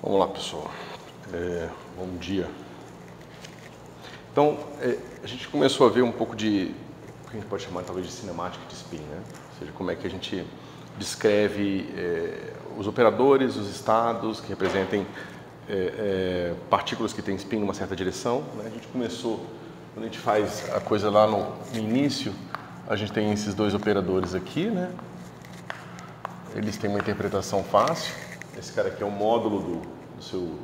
Vamos lá, pessoal. Bom dia. Então, a gente começou a ver um pouco de o que a gente pode chamar talvez de cinemática de spin, né? Ou seja, como é que a gente descreve os operadores, os estados que representem partículas que têm spin numa certa direção, né? A gente começou, quando a gente faz a coisa lá no início, a gente tem esses dois operadores aqui, né? Eles têm uma interpretação fácil. Esse cara aqui é o módulo do seu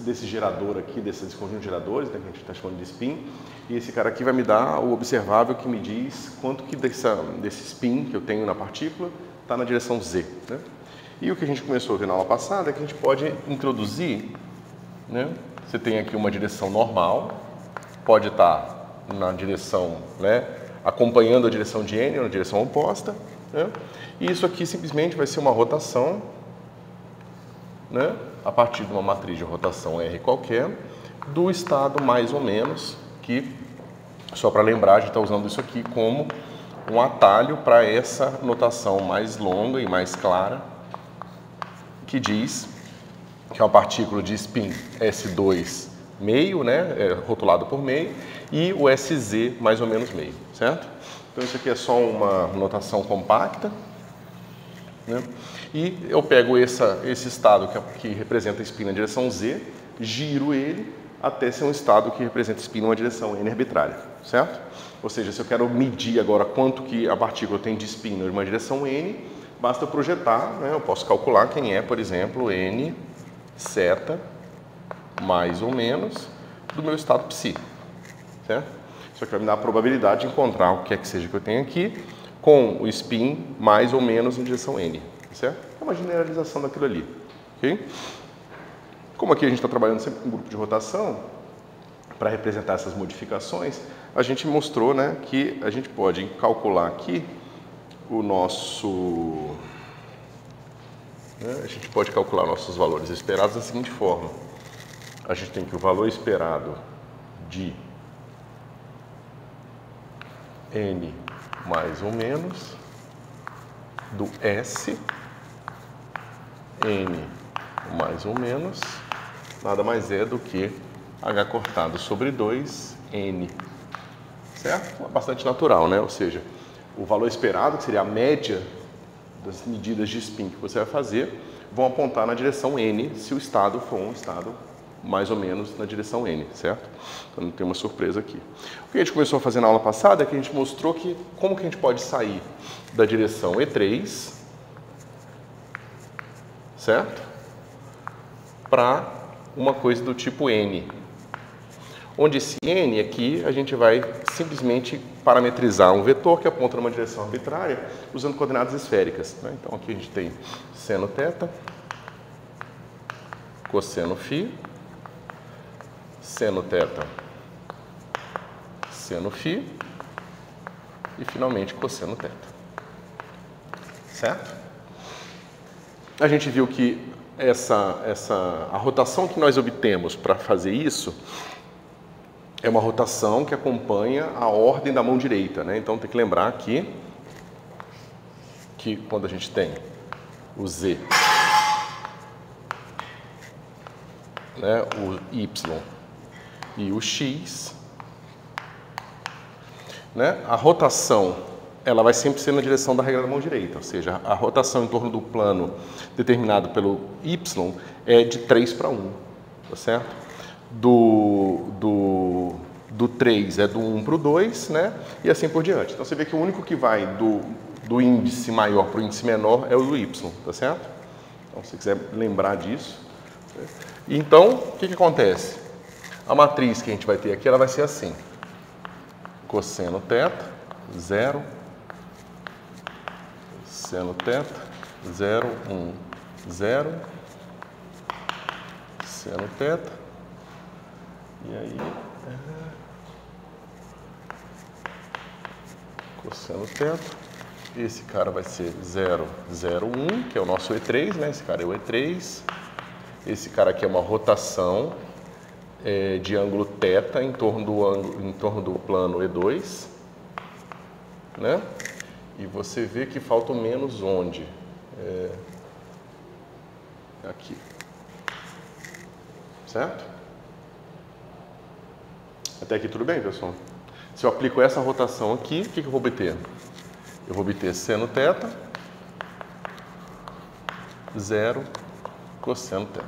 desse gerador aqui, desse conjunto de geradores, né, que a gente está chamando de spin. E esse cara aqui vai me dar o observável que me diz quanto que desse spin que eu tenho na partícula está na direção Z, né? E o que a gente começou a ver na aula passada é que a gente pode introduzir, né? Você tem aqui uma direção normal, pode estar na direção, né, acompanhando a direção de N, ou na direção oposta, né? E isso aqui simplesmente vai ser uma rotação, né, a partir de uma matriz de rotação R qualquer, do estado mais ou menos, que, só para lembrar, a gente está usando isso aqui como um atalho para essa notação mais longa e mais clara, que diz que é uma partícula de spin S2 meio, né, rotulado por meio, e o SZ mais ou menos meio, certo? Então isso aqui é só uma notação compacta, né? E eu pego esse estado que representa spin na direção Z, giro ele até ser um estado que representa spin numa direção N arbitrária, certo? Ou seja, se eu quero medir agora quanto que a partícula tem de spin numa direção N, basta projetar, né? Eu posso calcular quem é, por exemplo, N seta mais ou menos do meu estado psi, certo? Isso aqui vai me dar a probabilidade de encontrar o que é que seja que eu tenho aqui com o spin mais ou menos em direção N, certo? É uma generalização daquilo ali, ok? Como aqui a gente está trabalhando sempre com um grupo de rotação, para representar essas modificações, a gente mostrou, né, que a gente pode calcular aqui o nosso... a gente pode calcular nossos valores esperados da seguinte forma. A gente tem que o valor esperado de N mais ou menos do S, N mais ou menos, nada mais é do que H cortado sobre 2, N, certo? É bastante natural, né? Ou seja, o valor esperado, que seria a média das medidas de spin que você vai fazer, vão apontar na direção N, se o estado for um estado mais ou menos na direção N, certo? Então não tem uma surpresa aqui. O que a gente começou a fazer na aula passada é que a gente mostrou que como que a gente pode sair da direção E3, certo? Para uma coisa do tipo N. Onde esse N aqui a gente vai simplesmente parametrizar um vetor que aponta numa direção arbitrária usando coordenadas esféricas, né? Então aqui a gente tem seno θ, cosseno φ, seno θ, seno φ e finalmente cosseno θ, certo? A gente viu que a rotação que nós obtemos para fazer isso é uma rotação que acompanha a ordem da mão direita, né? Então tem que lembrar aqui que quando a gente tem o Z, né, o Y e o X, né, a rotação ela vai sempre ser na direção da regra da mão direita, ou seja, a rotação em torno do plano determinado pelo Y é de 3 para 1, tá certo? Do 3 é do 1 para o 2, né? E assim por diante. Então você vê que o único que vai do índice maior para o índice menor é o do Y, tá certo? Então se você quiser lembrar disso. Então, o que acontece? A matriz que a gente vai ter aqui, ela vai ser assim. Cosseno θ, 0, seno θ, 0, 1, 0, seno θ, e aí cosseno θ, esse cara vai ser 0, 0, 1, que é o nosso E3, né? Esse cara é o E3, esse cara aqui é uma rotação de ângulo θ em torno do plano E2, né? E você vê que falta o menos onde? aqui. Certo? Até aqui tudo bem, pessoal? Se eu aplico essa rotação aqui, o que eu vou obter? Eu vou obter seno θ, 0 cosseno θ.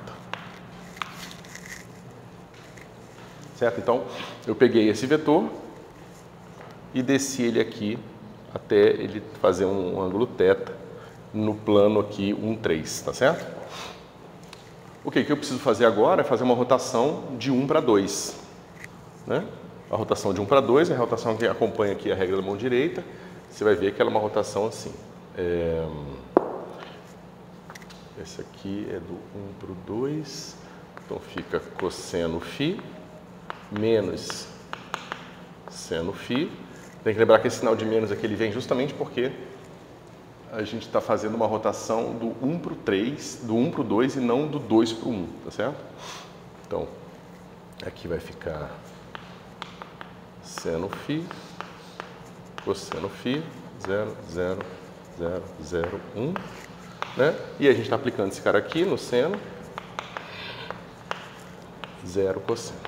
Certo? Então, eu peguei esse vetor e desci ele aqui até ele fazer um ângulo θ no plano aqui 1, 3, tá certo? O que eu preciso fazer agora é fazer uma rotação de 1 para 2. Né? A rotação de 1 para 2 é a rotação que acompanha aqui a regra da mão direita. Você vai ver que ela é uma rotação assim. Esse aqui é do 1 para o 2. Então fica cosseno φ menos seno φ. Tem que lembrar que esse sinal de menos aqui ele vem justamente porque a gente está fazendo uma rotação do 1 para o 3, do 1 para o 2 e não do 2 para o 1, tá certo? Então, aqui vai ficar seno φ, cosseno φ, 0, 0, 0, 0, 1, né? E a gente está aplicando esse cara aqui no seno, 0 cosseno.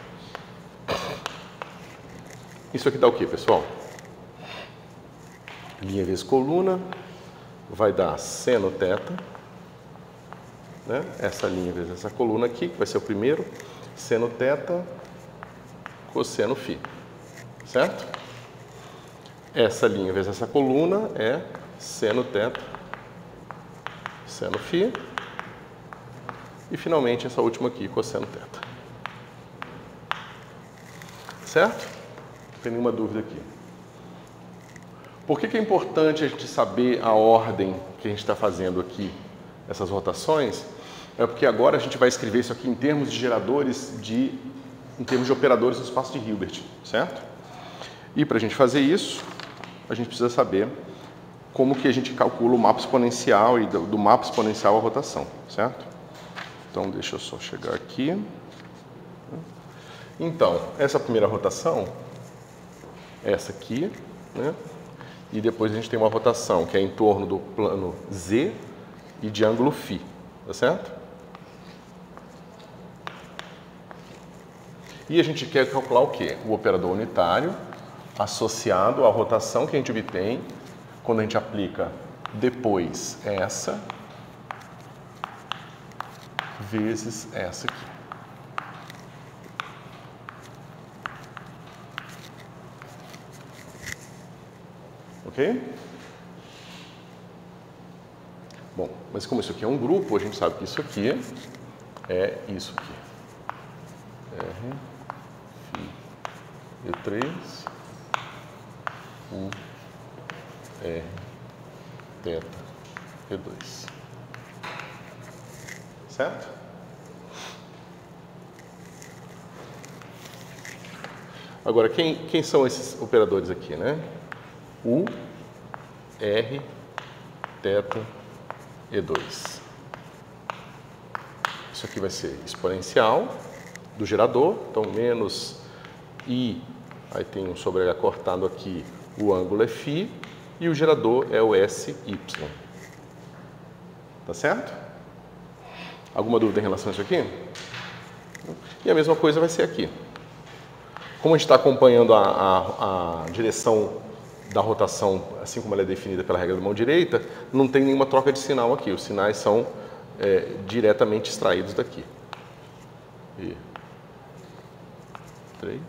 Isso aqui dá o que, pessoal? Linha vezes coluna vai dar seno θ, né? Essa linha vezes essa coluna aqui, que vai ser o primeiro, seno θ, cosseno φ, certo? Essa linha vezes essa coluna é seno θ, seno φ, e finalmente essa última aqui, cosseno θ. Certo? Não tem nenhuma dúvida aqui. Por que é importante a gente saber a ordem que a gente está fazendo aqui, essas rotações? É porque agora a gente vai escrever isso aqui em termos de geradores, em termos de operadores no espaço de Hilbert, certo? E para a gente fazer isso, a gente precisa saber como que a gente calcula o mapa exponencial e do mapa exponencial à rotação, certo? Então, deixa eu só chegar aqui. Então, essa primeira rotação, essa aqui, né? E depois a gente tem uma rotação que é em torno do plano Z e de ângulo φ, tá certo? E a gente quer calcular o quê? O operador unitário associado à rotação que a gente obtém quando a gente aplica depois essa vezes essa aqui. Ok? Bom, mas como isso aqui é um grupo, a gente sabe que isso aqui é isso aqui. R, Φ, E3, U, R, θ, E2. Certo? Agora, quem são esses operadores aqui, né? U, R, θ, E2. Isso aqui vai ser exponencial do gerador, então menos I, aí tem um sobre H cortado aqui, o ângulo é φ, e o gerador é o SY. Tá certo? Alguma dúvida em relação a isso aqui? E a mesma coisa vai ser aqui. Como a gente está acompanhando a direção da rotação, assim como ela é definida pela regra da mão direita, não tem nenhuma troca de sinal aqui. Os sinais são diretamente extraídos daqui. E 3,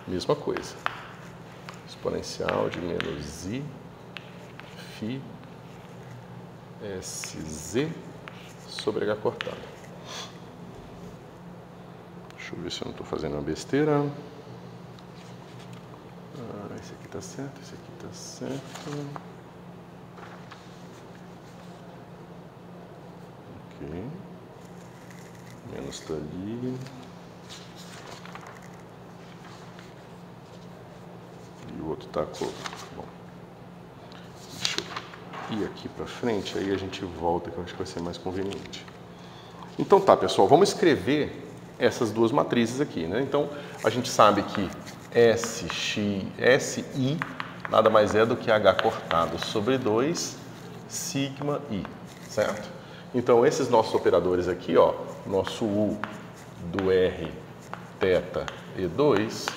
mesma coisa. Exponencial de menos I, Φ, SZ sobre H cortado. Deixa eu ver se eu não estou fazendo uma besteira. Esse aqui está certo, esse aqui está certo. Ok. Menos está ali. E o outro está covo. Bom. Deixa eu ir aqui para frente, aí a gente volta, que eu acho que vai ser mais conveniente. Então tá, pessoal, vamos escrever essas duas matrizes aqui, né? Então, a gente sabe que SI nada mais é do que H cortado sobre 2 sigma I, certo? Então, esses nossos operadores aqui, ó, nosso U do R, θ e 2,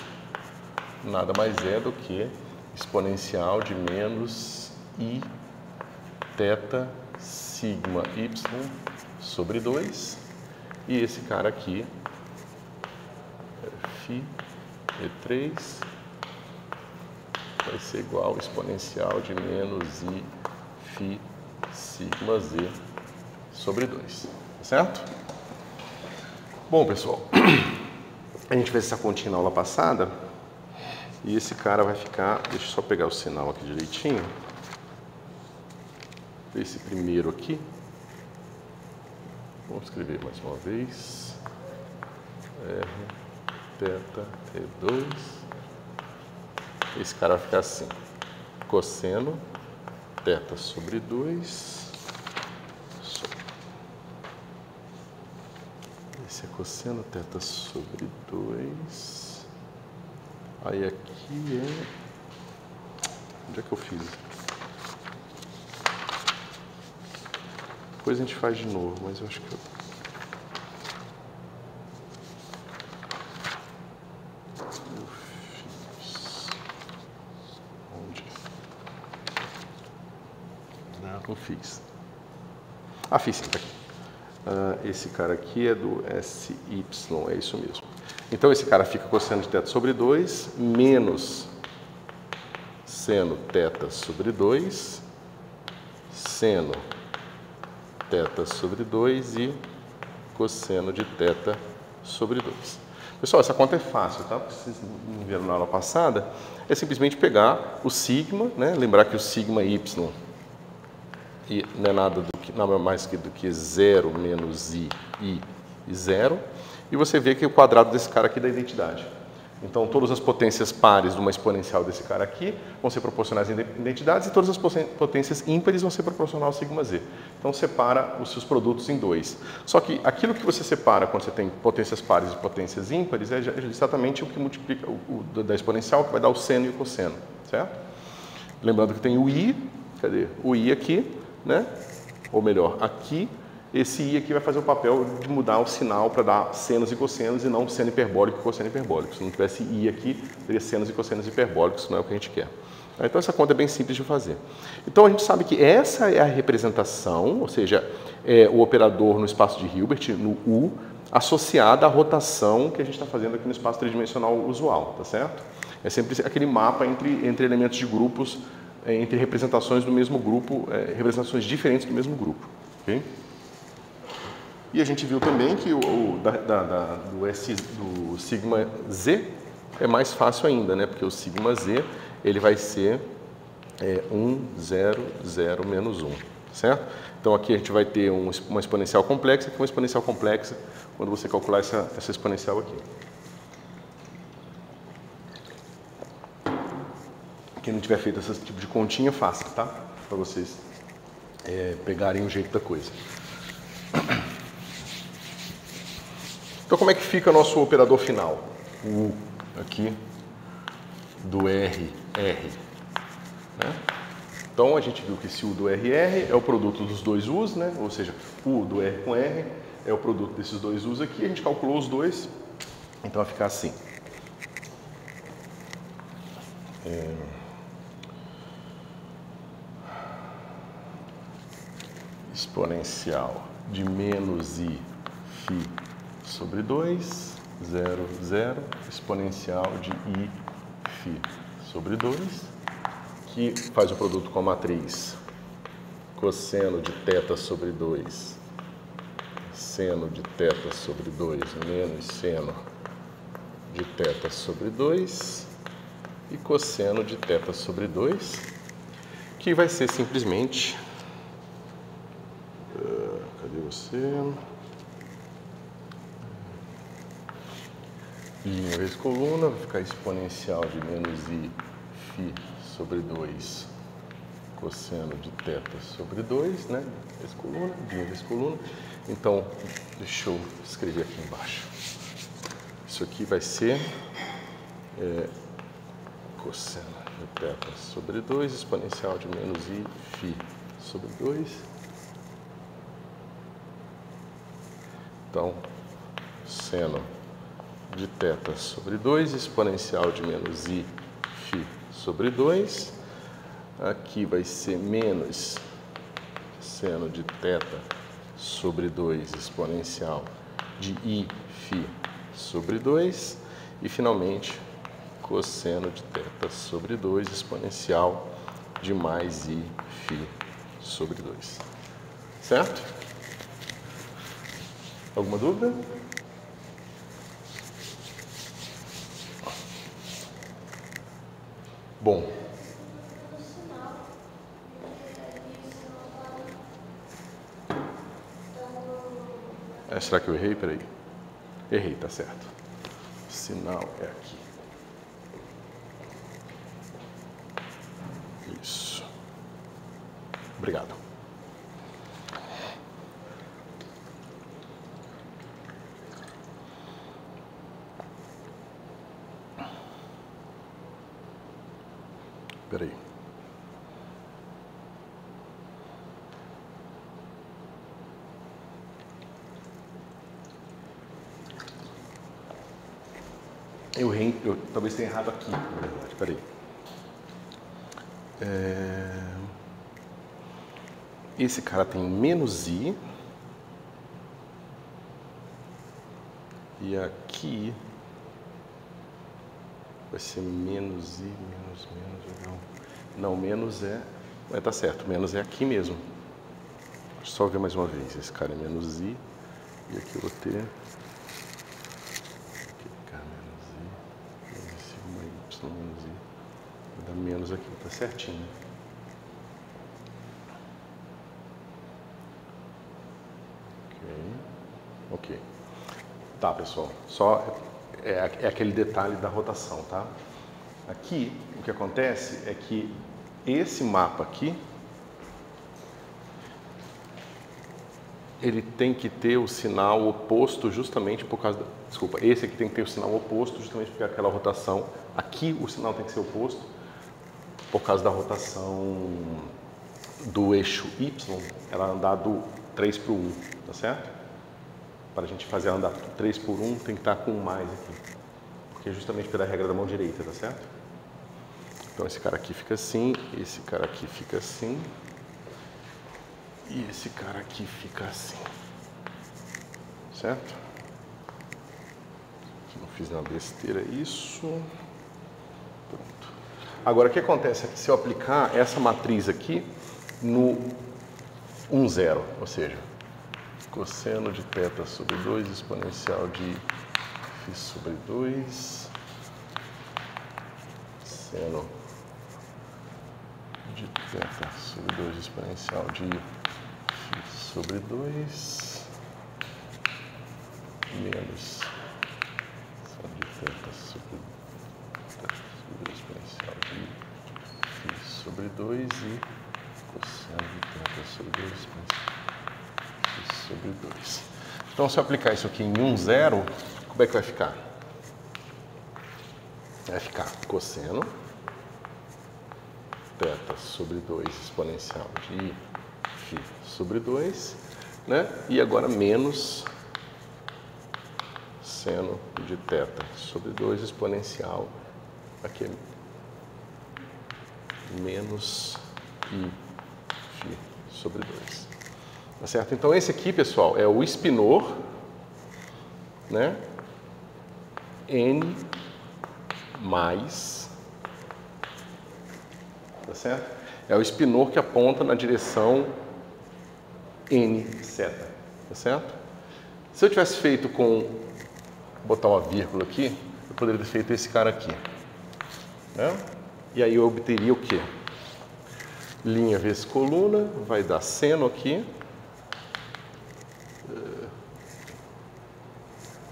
nada mais é do que exponencial de menos I θ sigma y sobre 2. E esse cara aqui, φ E3, vai ser igual ao exponencial de menos I φ sigma z sobre 2, tá certo? Bom, pessoal, a gente fez essa continha na aula passada e esse cara vai ficar, deixa eu só pegar o sinal aqui direitinho, esse primeiro aqui, vamos escrever mais uma vez, R, θ, E2, esse cara vai ficar assim, cosseno, θ sobre 2, esse é cosseno θ sobre 2, aí aqui é, onde é que eu fiz? Depois a gente faz de novo, mas eu acho que eu fiz, onde? Não fiz. Ah, fiz sim, tá aqui. Esse cara aqui é do SY, é isso mesmo. Então esse cara fica cosseno de θ sobre 2 menos seno θ sobre 2, seno θ sobre 2 e cosseno de θ sobre 2. Pessoal, essa conta é fácil, tá? Porque vocês não viram na aula passada. É simplesmente pegar o sigma, né? Lembrar que o sigma y e não é nada mais do que 0 menos i e 0. E você vê que o quadrado desse cara aqui dá identidade. Então, todas as potências pares de uma exponencial desse cara aqui vão ser proporcionais a identidades e todas as potências ímpares vão ser proporcional ao sigma z. Então, separa os seus produtos em 2. Só que aquilo que você separa quando você tem potências pares e potências ímpares é exatamente o que multiplica o da exponencial, que vai dar o seno e o cosseno, certo? Lembrando que tem o i, cadê? O i aqui, né? Ou melhor, aqui. Esse i aqui vai fazer o papel de mudar o sinal para dar senos e cossenos e não seno hiperbólico e cosseno hiperbólico. Se não tivesse i aqui, teria senos e cossenos hiperbólicos, não é o que a gente quer. Então essa conta é bem simples de fazer. Então a gente sabe que essa é a representação, ou seja, é o operador no espaço de Hilbert, no U, associada à rotação que a gente está fazendo aqui no espaço tridimensional usual, tá certo? É sempre aquele mapa entre elementos de grupos, entre representações do mesmo grupo, representações diferentes do mesmo grupo. Okay? E a gente viu também que do sigma z é mais fácil ainda, né? Porque o sigma z ele vai ser 1, 0, 0, menos 1, certo? Então aqui a gente vai ter uma exponencial complexa, aqui uma exponencial complexa, quando você calcular essa exponencial aqui. Quem não tiver feito esse tipo de continha, faça, tá? Para vocês pegarem o jeito da coisa. Então, como é que fica nosso operador final? O U aqui do RR. Né? Então, a gente viu que esse U do RR é o produto dos dois U's, né? Ou seja, U do R com R é o produto desses dois U's aqui. A gente calculou os dois, então vai ficar assim. Exponencial de menos I φ sobre 2, 0, 0, exponencial de I φ sobre 2, que faz o produto com a matriz cosseno de θ sobre 2, seno de θ sobre 2, menos seno de θ sobre 2 e cosseno de θ sobre 2, que vai ser simplesmente... Cadê você? Linha vezes coluna, vai ficar exponencial de menos I φ sobre 2, cosseno de θ sobre 2, né? Vezes coluna, linha vezes coluna. Então, deixa eu escrever aqui embaixo. Isso aqui vai ser cosseno de θ sobre 2, exponencial de menos I φ sobre 2. Então, seno de θ sobre 2, exponencial de menos I φ sobre 2. Aqui vai ser menos seno de θ sobre 2, exponencial de I φ sobre 2. E, finalmente, cosseno de θ sobre 2, exponencial de mais I φ sobre 2. Certo? Alguma dúvida? Bom. Será que eu errei? Peraí. Errei, tá certo. O sinal é aqui. Isso. Obrigado. Peraí. Eu talvez tenha errado aqui, na verdade. Peraí. Esse cara tem menos I. E aqui vai ser menos I, menos, não, menos é... Mas tá certo, menos é aqui mesmo. Deixa eu só ver mais uma vez. Esse cara é menos I. E aqui eu vou ter... menos I, menos I. Vai dar menos aqui, tá certinho. Ok. Tá, pessoal. Só é aquele detalhe da rotação, tá? Aqui, o que acontece é que esse mapa aqui, ele tem que ter o sinal oposto justamente por causa da... Desculpa, esse aqui tem que ter o sinal oposto justamente porque aquela rotação... Aqui o sinal tem que ser oposto por causa da rotação do eixo Y, ela andar do 3 para o 1, tá certo? Para a gente fazer ela andar 3 por 1, tem que estar com um mais aqui. Porque é justamente pela regra da mão direita, tá certo? Então esse cara aqui fica assim, esse cara aqui fica assim. E esse cara aqui fica assim. Certo? Aqui não fiz nenhuma besteira, isso. Pronto. Agora o que acontece é que se eu aplicar essa matriz aqui no 1, 0, ou seja, cosseno de θ sobre 2 exponencial de φ sobre 2, seno de θ sobre 2 exponencial de φ sobre 2, menos seno de θ sobre 2 exponencial de φ sobre 2 e cosseno de θ sobre 2 exponencial sobre 2. Então, se eu aplicar isso aqui em 1, 0, como é que vai ficar? Vai ficar cosseno θ sobre 2 exponencial de φ sobre 2, né? E agora menos seno de θ sobre 2 exponencial, aqui é menos I φ sobre 2. Tá certo? Então esse aqui, pessoal, é o espinor, né? N mais, tá certo? É o espinor que aponta na direção N seta, tá certo? Se eu tivesse feito com, vou botar uma vírgula aqui, eu poderia ter feito esse cara aqui, né? E aí eu obteria o quê? Linha vezes coluna, vai dar seno aqui.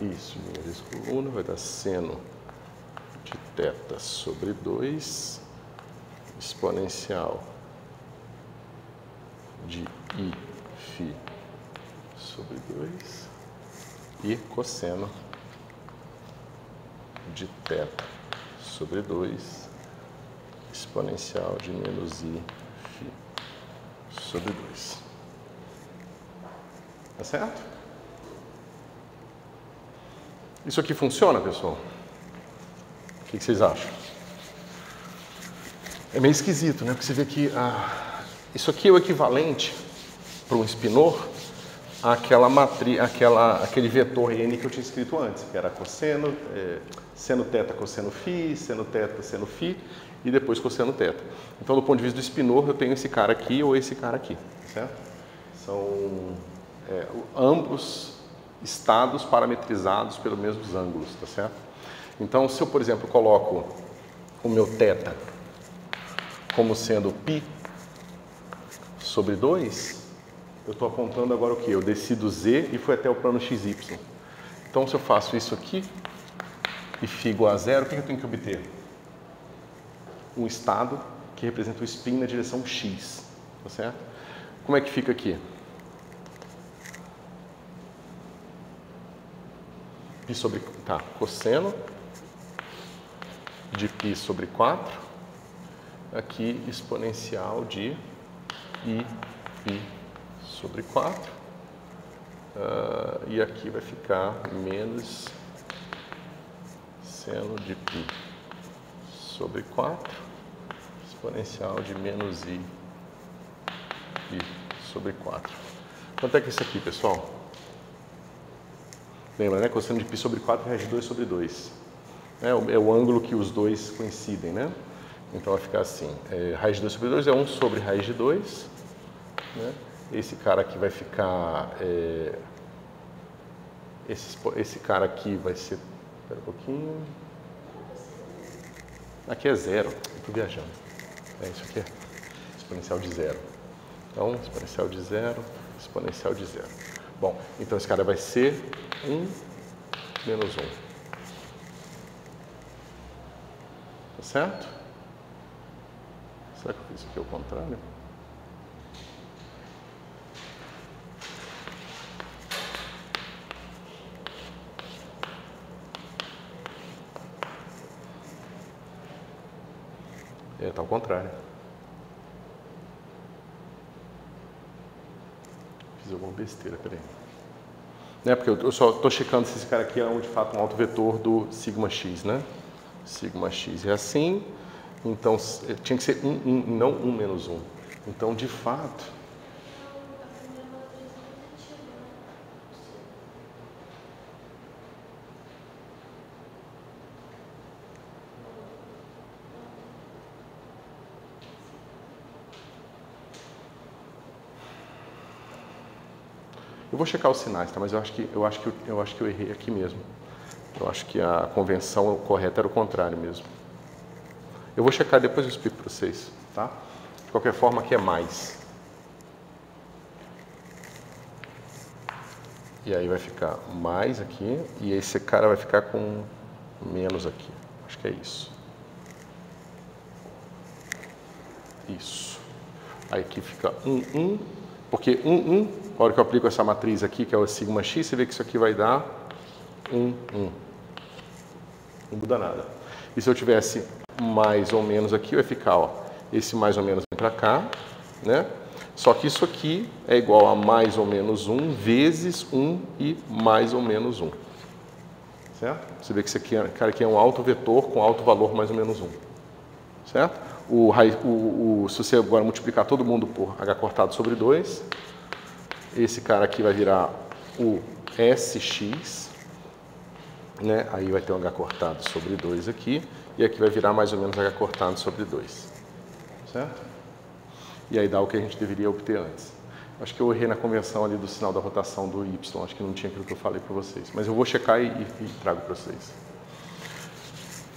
Isso, linha vezes coluna, vai dar seno de θ sobre 2, exponencial de I φ sobre 2 e cosseno de θ sobre 2, exponencial de menos I φ sobre 2. Tá certo? Isso aqui funciona, pessoal? O que vocês acham? É meio esquisito, né? Porque você vê que isso aqui é o equivalente para um spinor àquela matriz, aquele vetor n que eu tinha escrito antes, que era cosseno, seno teta, cosseno φ, seno teta, seno φ e depois cosseno teta. Então, do ponto de vista do spinor, eu tenho esse cara aqui ou esse cara aqui, certo? São ambos estados parametrizados pelos mesmos ângulos, tá certo? Então, se eu, por exemplo, coloco o meu θ como sendo π sobre 2, eu estou apontando agora o quê? Eu desci do z e fui até o plano xy. Então, se eu faço isso aqui e φ igual a zero, o que eu tenho que obter? Um estado que representa o spin na direção x, tá certo? Como é que fica aqui? Π sobre, cosseno de π sobre 4, aqui exponencial de i π sobre 4, e aqui vai ficar menos seno de π sobre 4, exponencial de menos i π sobre 4. Quanto é que é isso aqui, pessoal? Lembra, né? Cosseno de π sobre 4 é raiz de 2 sobre 2. É o ângulo que os dois coincidem, né? Então vai ficar assim, raiz de 2 sobre 2 é 1 sobre raiz de 2, né? Esse cara aqui vai ficar, esse cara aqui vai ser, espera um pouquinho, aqui é zero, estou viajando, isso aqui é exponencial de zero. Então, exponencial de zero, exponencial de zero. Bom, então esse cara vai ser 1 menos 1. Tá certo? Será que eu fiz isso aqui ao contrário? Tá ao contrário. Fiz alguma besteira, peraí. Porque eu só estou checando se esse cara aqui é de fato um autovetor do sigma x, né? Sigma x é assim, então tinha que ser 1, não 1 menos 1. Então, de fato, eu vou checar os sinais, tá? Mas eu acho que eu errei aqui mesmo. Eu acho que a convenção correta era o contrário mesmo. Eu vou checar depois eu explico para vocês, tá? De qualquer forma, aqui é mais. E aí vai ficar mais aqui e esse cara vai ficar com menos aqui. Acho que é isso. Isso. Aí aqui fica 1, porque 1, a hora que eu aplico essa matriz aqui, que é o sigma x, você vê que isso aqui vai dar 1. Não muda nada. E se eu tivesse mais ou menos aqui, vai ficar, ó, esse mais ou menos vem para cá, né? Só que isso aqui é igual a mais ou menos 1 vezes 1 e mais ou menos 1. Certo? Você vê que isso aqui, cara, aqui é um autovetor com alto valor mais ou menos 1. Certo? Se você agora multiplicar todo mundo por h cortado sobre 2, esse cara aqui vai virar o sx, né? Aí vai ter um h cortado sobre 2 aqui, e aqui vai virar mais ou menos h cortado sobre 2. Certo? E aí dá o que a gente deveria obter antes. Acho que eu errei na convenção ali do sinal da rotação do y, acho que não tinha aquilo que eu falei para vocês. Mas eu vou checar e trago para vocês.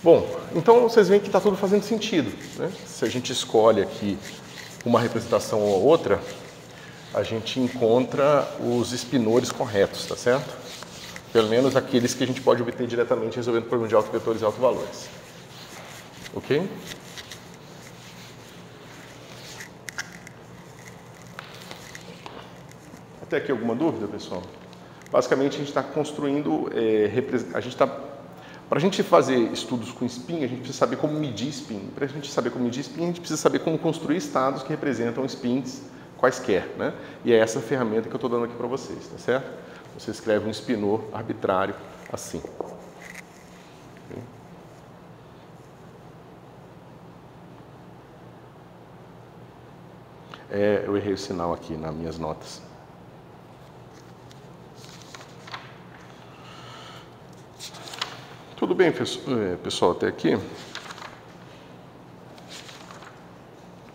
Bom, então vocês veem que está tudo fazendo sentido, né? Se a gente escolhe aqui uma representação ou outra, a gente encontra os spinores corretos, tá certo? Pelo menos aqueles que a gente pode obter diretamente resolvendo problemas de autovetores e autovalores. Ok? Até aqui alguma dúvida, pessoal? Basicamente a gente está construindo, para a gente fazer estudos com spin, a gente precisa saber como medir spin. Para a gente saber como medir spin, a gente precisa saber como construir estados que representam spins quaisquer, né? E é essa ferramenta que eu estou dando aqui para vocês, tá certo? Você escreve um spinor arbitrário assim. Eu errei o sinal aqui nas minhas notas. Tudo bem, pessoal, até aqui? O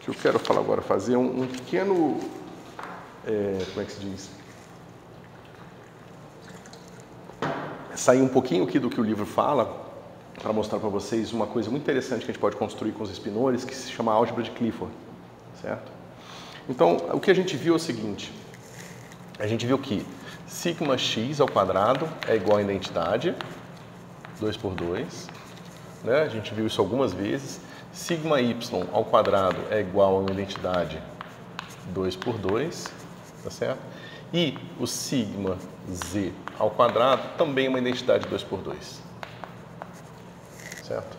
que eu quero falar agora, fazer um pequeno... como é que se diz? Sair um pouquinho aqui do que o livro fala, para mostrar para vocês uma coisa muito interessante que a gente pode construir com os spinores, que se chama álgebra de Clifford, certo? Então, o que a gente viu é o seguinte, a gente viu que sigma x ao quadrado é igual à identidade, 2 por 2, né? A gente viu isso algumas vezes, sigma y ao quadrado é igual a uma identidade 2 por 2, tá certo? E o sigma z ao quadrado também é uma identidade 2 por 2, certo?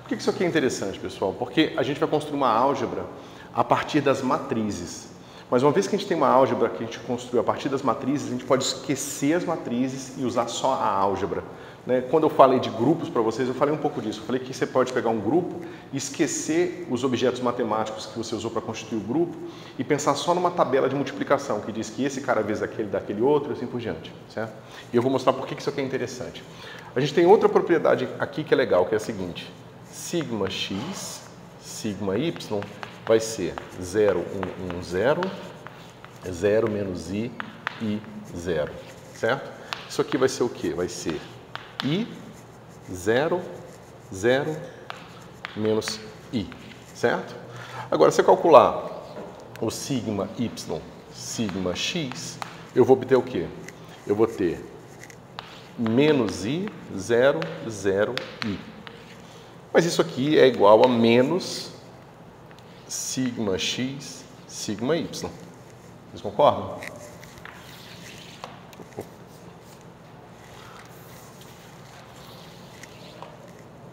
Por que isso aqui é interessante, pessoal? Porque a gente vai construir uma álgebra a partir das matrizes. Mas uma vez que a gente tem uma álgebra que a gente construiu a partir das matrizes, a gente pode esquecer as matrizes e usar só a álgebra, né? Quando eu falei de grupos para vocês, eu falei um pouco disso. Eu falei que você pode pegar um grupo e esquecer os objetos matemáticos que você usou para constituir o grupo e pensar só numa tabela de multiplicação que diz que esse cara vezes aquele, daquele outro e assim por diante, certo? E eu vou mostrar por que isso aqui é interessante. A gente tem outra propriedade aqui que é legal, que é a seguinte. Sigma x, sigma y vai ser 0, 1, 1, 0, 0 menos i, 0, certo? Isso aqui vai ser o quê? Vai ser i, 0, 0, menos i, certo? Agora, se eu calcular o sigma y, sigma x, eu vou obter o quê? Eu vou ter menos i, 0, 0, i. Mas isso aqui é igual a menos sigma x, sigma y. Vocês concordam?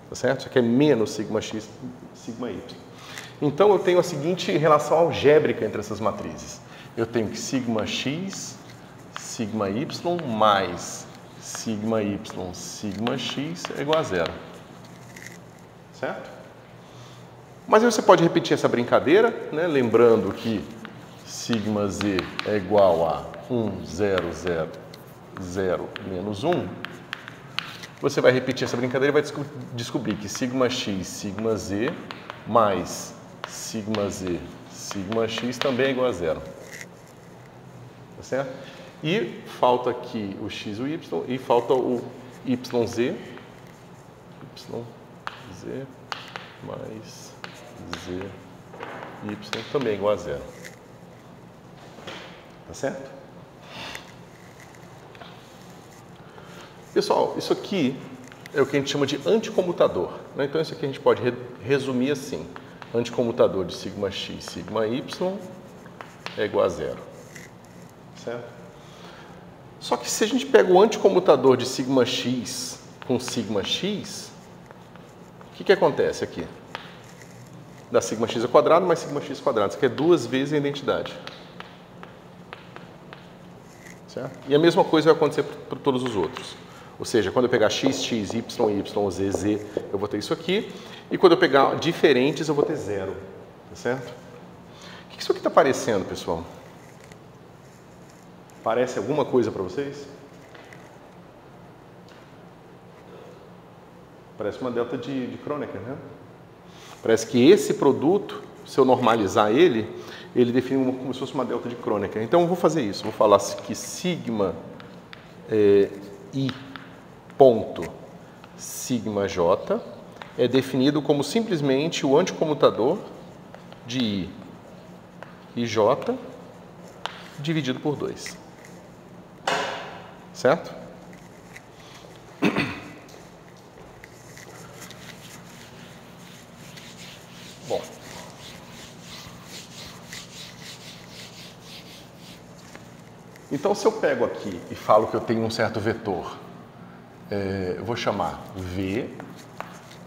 Tá certo? Isso aqui é menos sigma x, sigma y. Então eu tenho a seguinte relação algébrica entre essas matrizes. Eu tenho que sigma x, sigma y mais sigma y, sigma x é igual a 0. Certo? Mas aí você pode repetir essa brincadeira, né? Lembrando que sigma z é igual a 1, 0, 0, 0, menos 1. Você vai repetir essa brincadeira e vai descobrir que sigma x, sigma z, mais sigma z, sigma x também é igual a 0. Tá certo? E falta aqui o x e o y, e falta o yz, yz mais z, y também é igual a 0. Tá certo? Pessoal, isso aqui é o que a gente chama de anticomutador, né? Então isso aqui a gente pode resumir assim. Anticomutador de sigma x, sigma y é igual a 0. Certo? Só que se a gente pega o anticomutador de sigma x com sigma x, o que acontece aqui? Dá sigma x ao quadrado mais sigma x ao quadrado. Isso aqui é 2 vezes a identidade. Certo? E a mesma coisa vai acontecer para todos os outros. Ou seja, quando eu pegar x, x, y, y, z, z, eu vou ter isso aqui. E quando eu pegar diferentes, eu vou ter 0. Tá certo? O que isso aqui está parecendo, pessoal? Parece alguma coisa para vocês? Parece uma delta de Kronecker, né? Parece que esse produto, se eu normalizar ele define como se fosse uma delta de Kronecker. Então eu vou fazer isso, vou falar que sigma i ponto sigma j é definido como simplesmente o anticomutador de i e j dividido por 2. Certo? Bom. Então, se eu pego aqui e falo que eu tenho um certo vetor, eu vou chamar V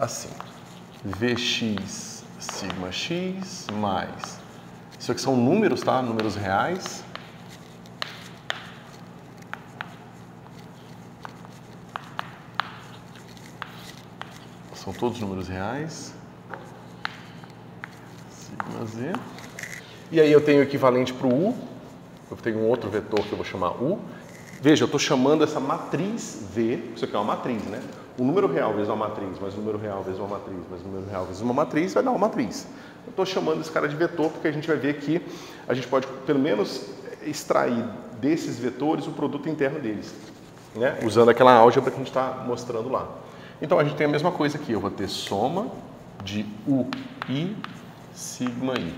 assim, Vx sigma x mais, isso aqui são números, tá? Números reais, São todos números reais. Sigma Z. E aí eu tenho o equivalente para o U. Eu tenho um outro vetor que eu vou chamar U. Veja, eu estou chamando essa matriz V, isso aqui é uma matriz, né? O número real vezes uma matriz, mais o número real vezes uma matriz, mais o número real vezes uma matriz, vai dar uma matriz. Eu estou chamando esse cara de vetor porque a gente vai ver que a gente pode, pelo menos, extrair desses vetores o produto interno deles, né? Usando aquela álgebra que a gente está mostrando lá. Então, a gente tem a mesma coisa aqui. Eu vou ter soma de UI sigma I,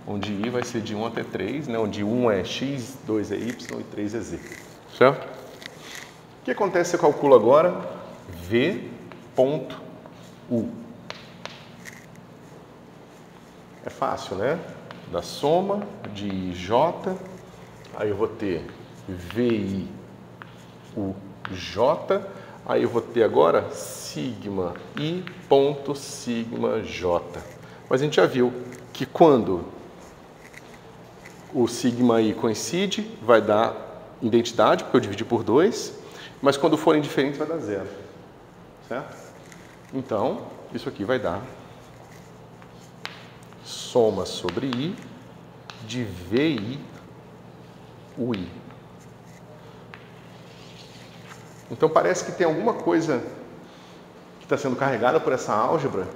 onde I vai ser de 1 até 3, né? Onde 1 é x, 2 é y e 3 é z. Certo? O que acontece se eu calculo agora V.U? É fácil, né? Da soma de IJ, aí eu vou ter VI UJ, aí eu vou ter agora sigma I ponto sigma J. Mas a gente já viu que quando o sigma I coincide, vai dar identidade, porque eu dividi por 2, mas quando forem diferentes vai dar 0. Certo? Então, isso aqui vai dar soma sobre I de VI UI. Então parece que tem alguma coisa que está sendo carregada por essa álgebra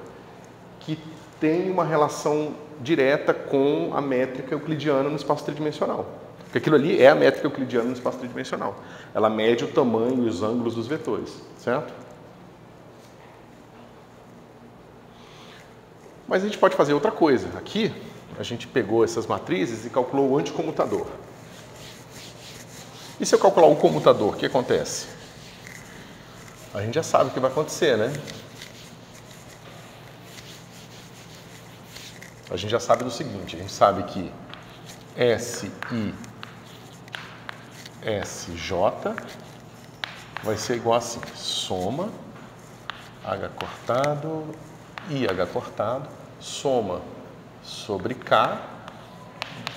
que tem uma relação direta com a métrica euclidiana no espaço tridimensional. Porque aquilo ali é a métrica euclidiana no espaço tridimensional. Ela mede o tamanho e os ângulos dos vetores, certo? Mas a gente pode fazer outra coisa. Aqui, a gente pegou essas matrizes e calculou o anticomutador. E se eu calcular o comutador, o que acontece? A gente já sabe o que vai acontecer, né? A gente já sabe do seguinte, a gente sabe que SI SJ vai ser igual assim, soma H cortado, IH cortado, soma sobre K,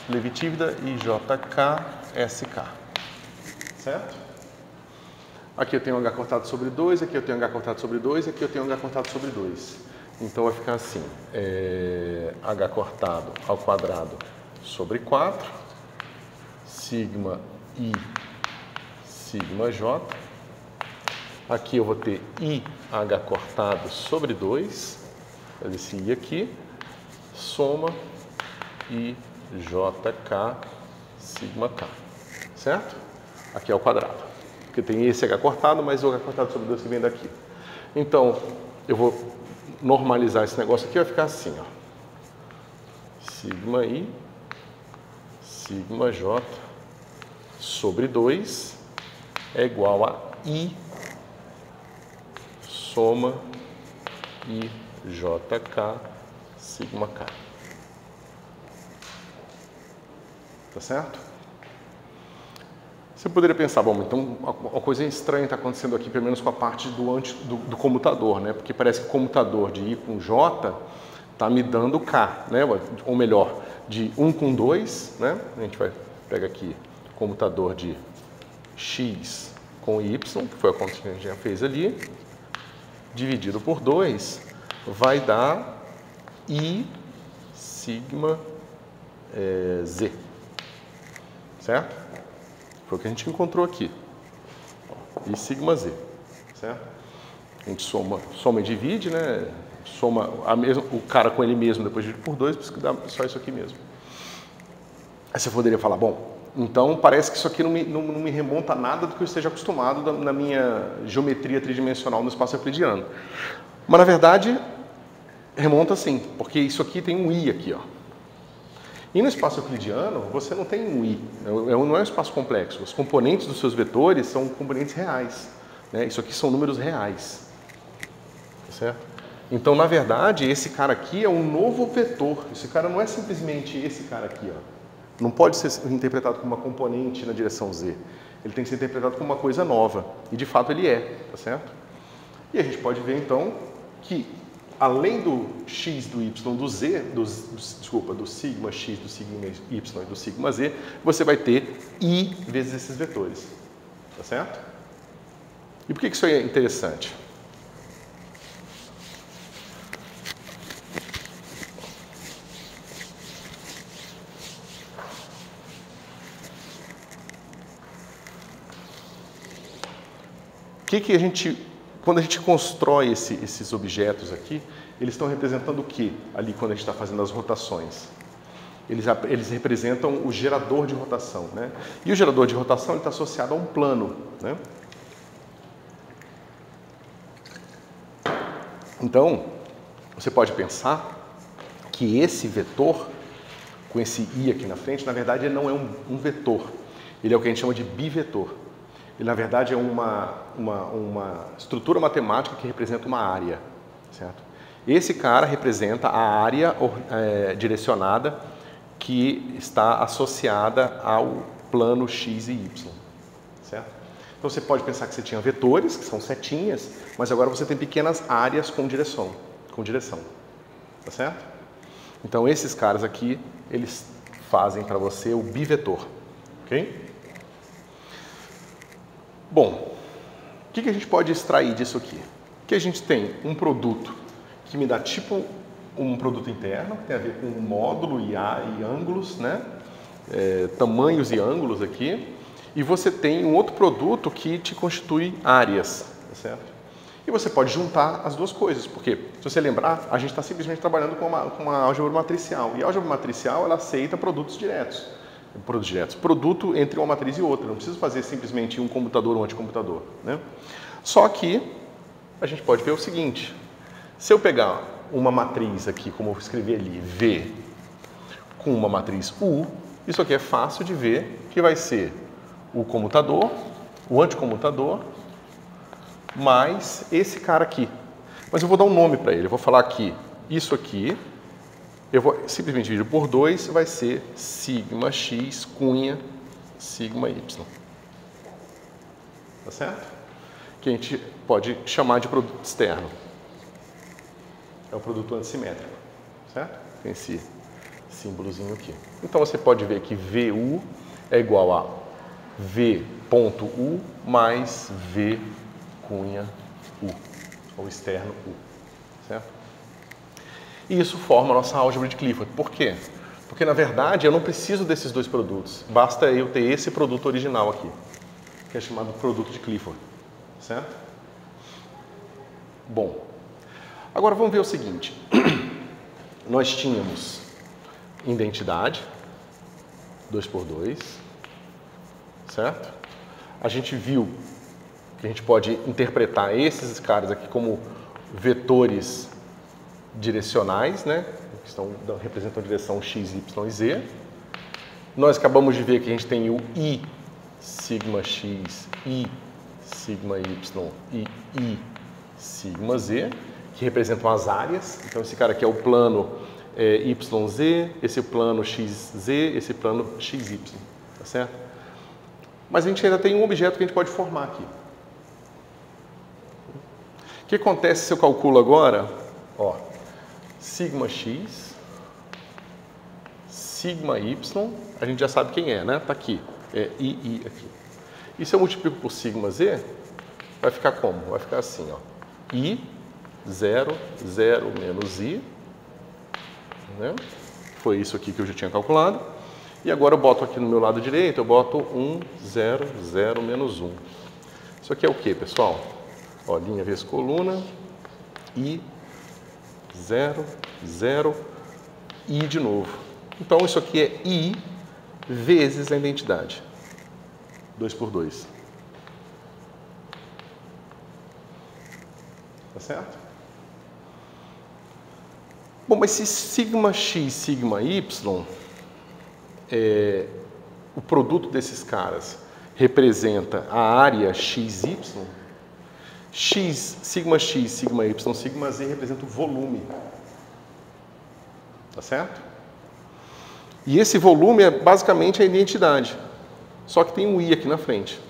Levi-Tívida, IJK, SK. Certo? Aqui eu tenho H cortado sobre 2, aqui eu tenho H cortado sobre 2, aqui eu tenho H cortado sobre 2. Então vai ficar assim, H cortado ao quadrado sobre 4, sigma I, sigma J. Aqui eu vou ter IH cortado sobre 2, esse I aqui, soma IJK, sigma K, certo? Aqui é o quadrado, porque tem esse H cortado, mas o H cortado sobre 2 que vem daqui. Então, eu vou normalizar esse negócio aqui, vai ficar assim, ó. Sigma I, sigma J, sobre 2 é igual a I, soma IJK, sigma K. Tá certo? Você poderia pensar, bom, então uma coisa estranha está acontecendo aqui, pelo menos com a parte do comutador, né? Porque parece que o comutador de I com J está me dando K, né? Ou melhor, de 1 com 2, né? A gente vai pegar aqui o comutador de X com Y, que foi a conta que a gente já fez ali, dividido por 2, vai dar I sigma Z, certo? Foi o que a gente encontrou aqui. I sigma Z, certo? A gente soma e divide, né? Soma o cara com ele mesmo, depois divide por 2, por isso que dá só isso aqui mesmo. Aí você poderia falar, bom, então parece que isso aqui não me remonta a nada do que eu esteja acostumado na minha geometria tridimensional no espaço euclidiano. Mas na verdade, remonta sim, porque isso aqui tem um I aqui, ó. E no espaço euclidiano, você não tem um I, não é um espaço complexo. Os componentes dos seus vetores são componentes reais, né? Isso aqui são números reais, certo? Então, na verdade, esse cara aqui é um novo vetor. Esse cara não é simplesmente esse cara aqui, ó. Não pode ser interpretado como uma componente na direção Z. Ele tem que ser interpretado como uma coisa nova. E, de fato, ele é, tá certo? E a gente pode ver, então, que além do x, do y, do z, do sigma x, do sigma y e do sigma z, você vai ter i vezes esses vetores, tá certo? E por que isso é interessante? quando a gente constrói esses objetos aqui, eles estão representando o que ali quando a gente está fazendo as rotações? Eles representam o gerador de rotação, né? E o gerador de rotação está associado a um plano, né? Então, você pode pensar que esse vetor, com esse i aqui na frente, na verdade ele não é um vetor. Ele é o que a gente chama de bivetor. Ele, na verdade, é uma estrutura matemática que representa uma área, certo? Esse cara representa a área direcionada que está associada ao plano x e y, certo? Então você pode pensar que você tinha vetores, que são setinhas, mas agora você tem pequenas áreas com direção, tá certo? Então esses caras aqui, eles fazem para você o bivetor, ok? Bom, o que a gente pode extrair disso aqui? Que a gente tem um produto que me dá tipo um produto interno, que tem a ver com módulo e ângulos, né? Tamanhos e ângulos aqui. E você tem um outro produto que te constitui áreas, tá certo? E você pode juntar as duas coisas, porque, se você lembrar, a gente está simplesmente trabalhando com uma álgebra matricial. E a álgebra matricial, ela aceita produtos diretos. Produto entre uma matriz e outra. Não precisa fazer simplesmente um computador ou um anticomputador, né? Só que a gente pode ver o seguinte. Se eu pegar uma matriz aqui, como eu escrevi ali, V, com uma matriz U, isso aqui é fácil de ver que vai ser o comutador, o anticomputador, mais esse cara aqui. Mas eu vou dar um nome para ele. Eu vou falar que isso aqui, eu vou simplesmente dividir por 2, vai ser sigma x cunha sigma y. Tá certo? Que a gente pode chamar de produto externo. É o produto antissimétrico, certo? Tem esse símbolozinho aqui. Então você pode ver que VU é igual a V.U mais V cunha U, ou externo U, certo? E isso forma a nossa álgebra de Clifford. Por quê? Porque, na verdade, eu não preciso desses dois produtos. Basta eu ter esse produto original aqui, que é chamado produto de Clifford, certo? Bom, agora vamos ver o seguinte. Nós tínhamos identidade, 2 por 2, certo? A gente viu que a gente pode interpretar esses caras aqui como vetores direcionais, né? Que representam a direção x, y e z. Nós acabamos de ver que a gente tem o i sigma x, i sigma y e i sigma z, que representam as áreas. Então esse cara aqui é o plano YZ, esse plano XZ, esse plano XY, tá certo? Mas a gente ainda tem um objeto que a gente pode formar aqui. O que acontece se eu calculo agora? Ó, sigma x, sigma y, a gente já sabe quem é, né? Tá aqui, é i aqui. E se eu multiplico por sigma z, vai ficar como? Vai ficar assim, ó, i, 0, 0 menos i, né? Foi isso aqui que eu já tinha calculado. E agora eu boto aqui no meu lado direito, eu boto 1, 0, 0 menos 1. Isso aqui é o que, pessoal? Ó, linha vezes coluna, i, 0, 0, i de novo. Então isso aqui é i vezes a identidade. 2 por 2. Tá certo? Bom, mas se sigma x, sigma y, o produto desses caras representa a área xy, sigma x, sigma y, sigma z representa o volume. Tá certo? E esse volume é basicamente a identidade. Só que tem um i aqui na frente.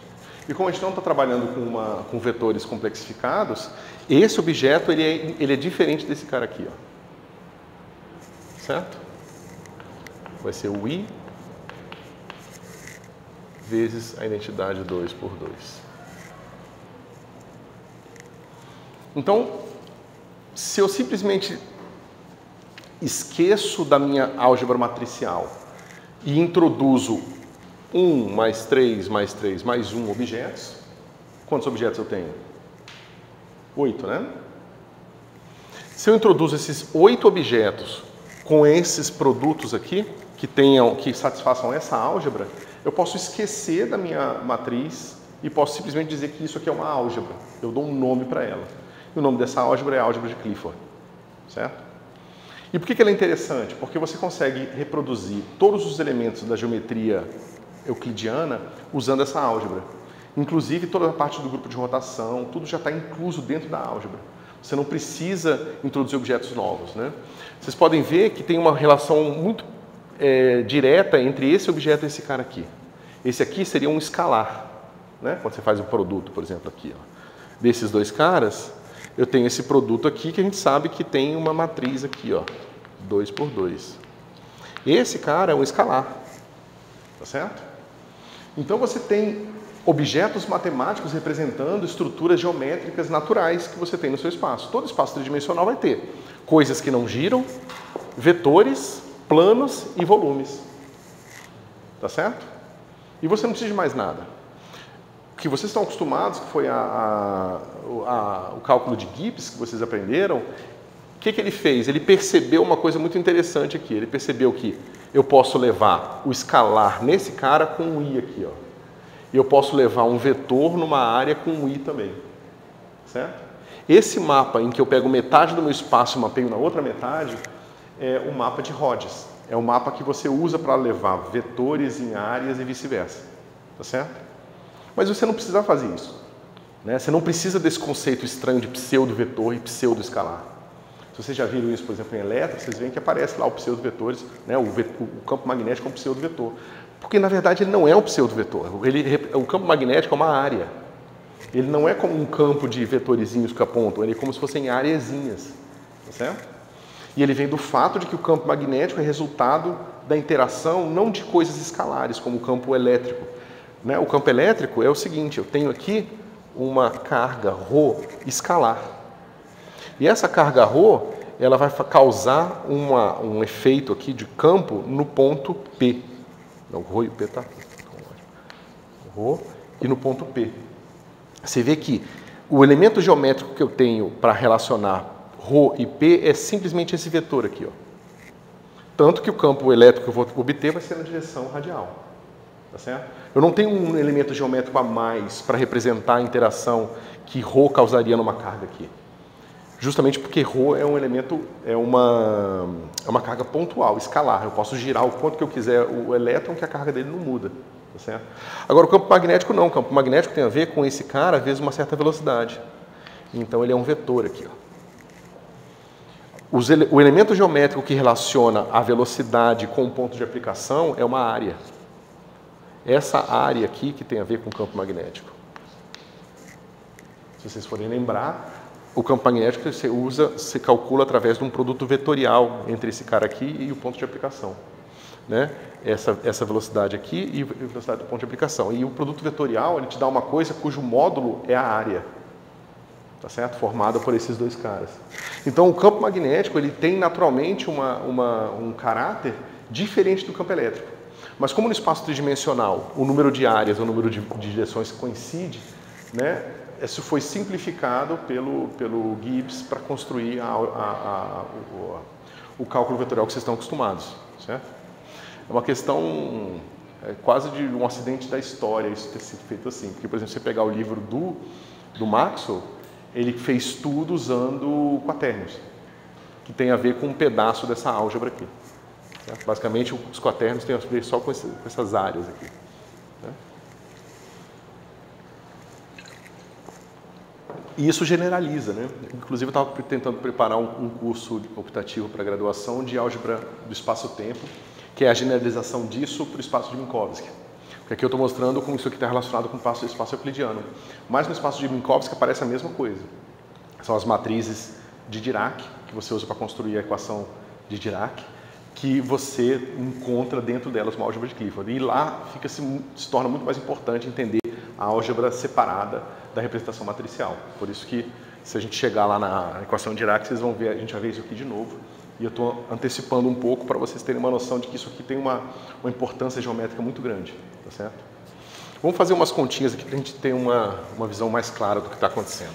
E como a gente não está trabalhando com vetores complexificados, esse objeto ele é diferente desse cara aqui, ó. Certo? Vai ser o i vezes a identidade 2 por 2. Então, se eu simplesmente esqueço da minha álgebra matricial e introduzo 1 mais 3 mais 3 mais 1 objetos, Quantos objetos eu tenho? 8, né? Se eu introduzo esses 8 objetos com esses produtos aqui, que satisfaçam essa álgebra, eu posso esquecer da minha matriz e posso simplesmente dizer que isso aqui é uma álgebra. Eu dou um nome para ela. E o nome dessa álgebra é a álgebra de Clifford. Certo? E por que ela é interessante? Porque você consegue reproduzir todos os elementos da geometria euclidiana usando essa álgebra. Inclusive toda a parte do grupo de rotação, tudo já está incluso dentro da álgebra. Você não precisa introduzir objetos novos, né? Vocês podem ver que tem uma relação muito direta entre esse objeto e esse cara aqui. Esse aqui seria um escalar, né? Quando você faz um produto, por exemplo, aqui, ó. Desses dois caras, eu tenho esse produto aqui que a gente sabe que tem uma matriz aqui, ó, 2 por 2. Esse cara é um escalar, tá certo? Então você tem objetos matemáticos representando estruturas geométricas naturais que você tem no seu espaço. Todo espaço tridimensional vai ter coisas que não giram, vetores, planos e volumes. Tá certo? E você não precisa de mais nada. O que vocês estão acostumados, que foi o cálculo de Gibbs que vocês aprenderam, o que ele fez? Ele percebeu uma coisa muito interessante aqui. Ele percebeu que eu posso levar o escalar nesse cara com um i aqui, ó. E eu posso levar um vetor numa área com um i também. Certo? Esse mapa em que eu pego metade do meu espaço e mapeio na outra metade é o mapa de Hodges. É o mapa que você usa para levar vetores em áreas e vice-versa. Tá certo? Mas você não precisa fazer isso. Né? Você não precisa desse conceito estranho de pseudo-vetor e pseudo-escalar. Se vocês já viram isso, por exemplo, em elétrica, vocês veem que aparece lá o pseudo-vetores, né? o campo magnético é um pseudo-vetor. Porque, na verdade, ele não é um pseudo-vetor. O campo magnético é uma área. Ele não é como um campo de vetorizinhos que apontam, ele é como se fossem areazinhas. Tá certo? E ele vem do fato de que o campo magnético é resultado da interação não de coisas escalares, como o campo elétrico. Né? O campo elétrico é o seguinte, eu tenho aqui uma carga ρ escalar. E essa carga ρ, ela vai causar um efeito aqui de campo no ponto P. Não, ρ e o P tá ρ e no ponto P. Você vê que o elemento geométrico que eu tenho para relacionar ρ e P é simplesmente esse vetor aqui, ó. Tanto que o campo elétrico que eu vou obter vai ser na direção radial. Tá certo? Eu não tenho um elemento geométrico a mais para representar a interação que ρ causaria numa carga aqui. Justamente porque ρ é um elemento, é uma carga pontual, escalar. Eu posso girar o quanto que eu quiser o elétron que a carga dele não muda. Tá certo? Agora o campo magnético não. O campo magnético tem a ver com esse cara, às vezes, uma certa velocidade. Então ele é um vetor aqui, ó. O elemento geométrico que relaciona a velocidade com o ponto de aplicação é uma área. Essa área aqui que tem a ver com o campo magnético. Se vocês forem lembrar, o campo magnético você calcula através de um produto vetorial entre esse cara aqui e o ponto de aplicação. Né? Essa velocidade aqui e a velocidade do ponto de aplicação. E o produto vetorial, ele te dá uma coisa cujo módulo é a área. Tá certo? Formada por esses dois caras. Então, o campo magnético ele tem naturalmente um caráter diferente do campo elétrico. Mas como no espaço tridimensional o número de áreas, o número de direções coincide, né? Isso foi simplificado pelo Gibbs para construir o cálculo vetorial que vocês estão acostumados. Certo? É uma questão quase de um acidente da história isso ter sido feito assim. Porque, por exemplo, você pegar o livro do Maxwell, ele fez tudo usando quaternios, que tem a ver com um pedaço dessa álgebra aqui. Certo? Basicamente, os quaternios têm a ver só com essas áreas aqui. Né? E isso generaliza, né? Inclusive, eu estava tentando preparar um curso optativo para graduação de álgebra do espaço-tempo, que é a generalização disso para o espaço de Minkowski. Porque aqui eu estou mostrando como isso aqui está relacionado com o espaço euclidiano. Mas no espaço de Minkowski aparece a mesma coisa. São as matrizes de Dirac, que você usa para construir a equação de Dirac, que você encontra dentro delas uma álgebra de Clifford. E lá se torna muito mais importante entender a álgebra separada da representação matricial. Por isso que, se a gente chegar lá na equação de Dirac, vocês vão ver, a gente vai ver isso aqui de novo. E eu estou antecipando um pouco para vocês terem uma noção de que isso aqui tem uma importância geométrica muito grande. Tá certo? Vamos fazer umas continhas aqui para a gente ter uma visão mais clara do que está acontecendo.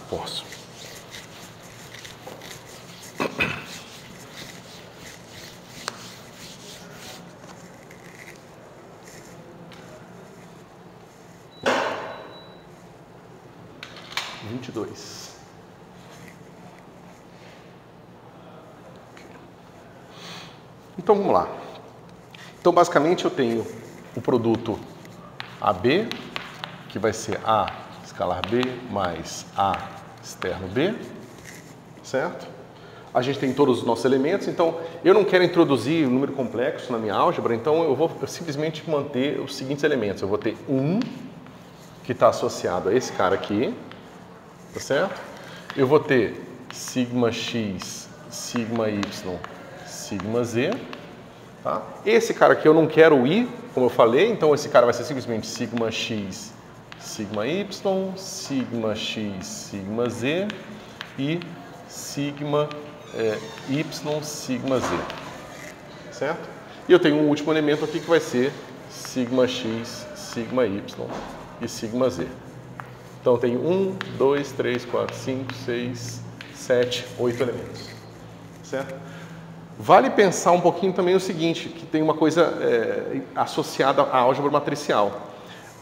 Posso. Então vamos lá. Então basicamente eu tenho o produto AB, que vai ser A escalar B mais A externo B, certo? A gente tem todos os nossos elementos, então eu não quero introduzir um número complexo na minha álgebra, então eu vou simplesmente manter os seguintes elementos. Eu vou ter 1, que está associado a esse cara aqui, tá certo? Eu vou ter sigma x, sigma y, sigma z. Tá? Esse cara aqui eu não quero o i, como eu falei, então esse cara vai ser simplesmente sigma x, sigma y, sigma x, sigma z e sigma y, sigma z. Certo? E eu tenho um último elemento aqui que vai ser sigma x, sigma y e sigma z. Então eu tenho 1, 2, 3, 4, 5, 6, 7, 8 elementos. Certo? Vale pensar um pouquinho também o seguinte, que tem uma coisa associada à álgebra matricial.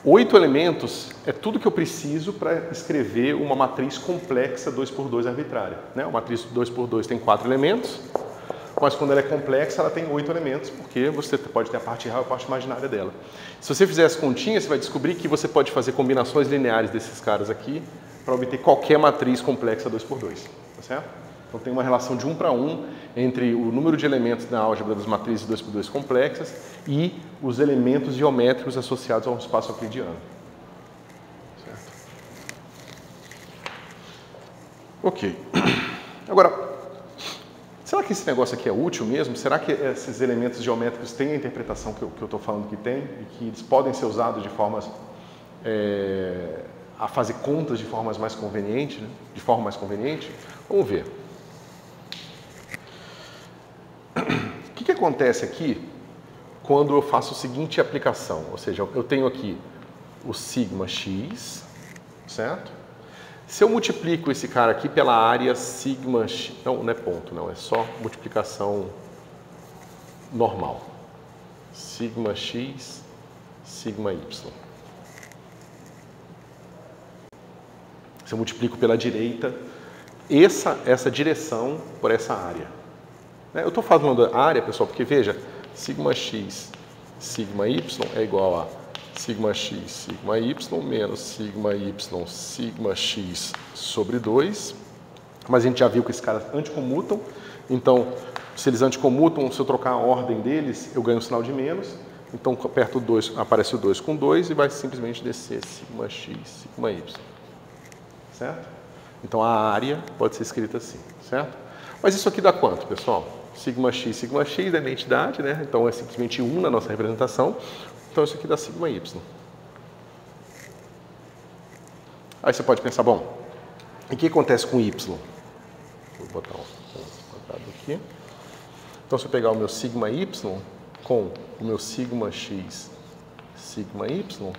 8 elementos é tudo que eu preciso para escrever uma matriz complexa 2×2 arbitrária. Né? Uma matriz 2×2 tem 4 elementos, mas quando ela é complexa ela tem 8 elementos, porque você pode ter a parte real e a parte imaginária dela. Se você fizer as continhas, você vai descobrir que você pode fazer combinações lineares desses caras aqui para obter qualquer matriz complexa 2×2. Tá certo? Então tem uma relação de 1 para 1 entre o número de elementos na álgebra das matrizes 2×2 complexas e os elementos geométricos associados ao espaço euclidiano. Certo? Ok. Agora, será que esse negócio aqui é útil mesmo? Será que esses elementos geométricos têm a interpretação que eu estou falando que tem e que eles podem ser usados de formas a fazer contas de formas mais convenientes, né? De forma mais conveniente? Vamos ver. O que acontece aqui quando eu faço a seguinte aplicação? Ou seja, eu tenho aqui o sigma x, certo? Se eu multiplico esse cara aqui pela área sigma x, não é ponto, não, é só multiplicação normal. Sigma x, sigma y. Se eu multiplico pela direita, essa direção por essa área. Eu estou falando área, pessoal, porque veja, sigma x, sigma y é igual a sigma x, sigma y menos sigma y, sigma x sobre 2. Mas a gente já viu que esses caras anticomutam, então se eles anticomutam, se eu trocar a ordem deles, eu ganho um sinal de menos. Então perto do 2 aparece o 2 com 2 e vai simplesmente descer sigma x, sigma y. Certo? Então a área pode ser escrita assim, certo? Mas isso aqui dá quanto, pessoal? Sigma x é a identidade, né? Então é simplesmente 1 na nossa representação. Então isso aqui dá sigma y. Aí você pode pensar, bom, e o que acontece com y? Vou botar um quadrado aqui. Então se eu pegar o meu sigma y com o meu sigma x, sigma y,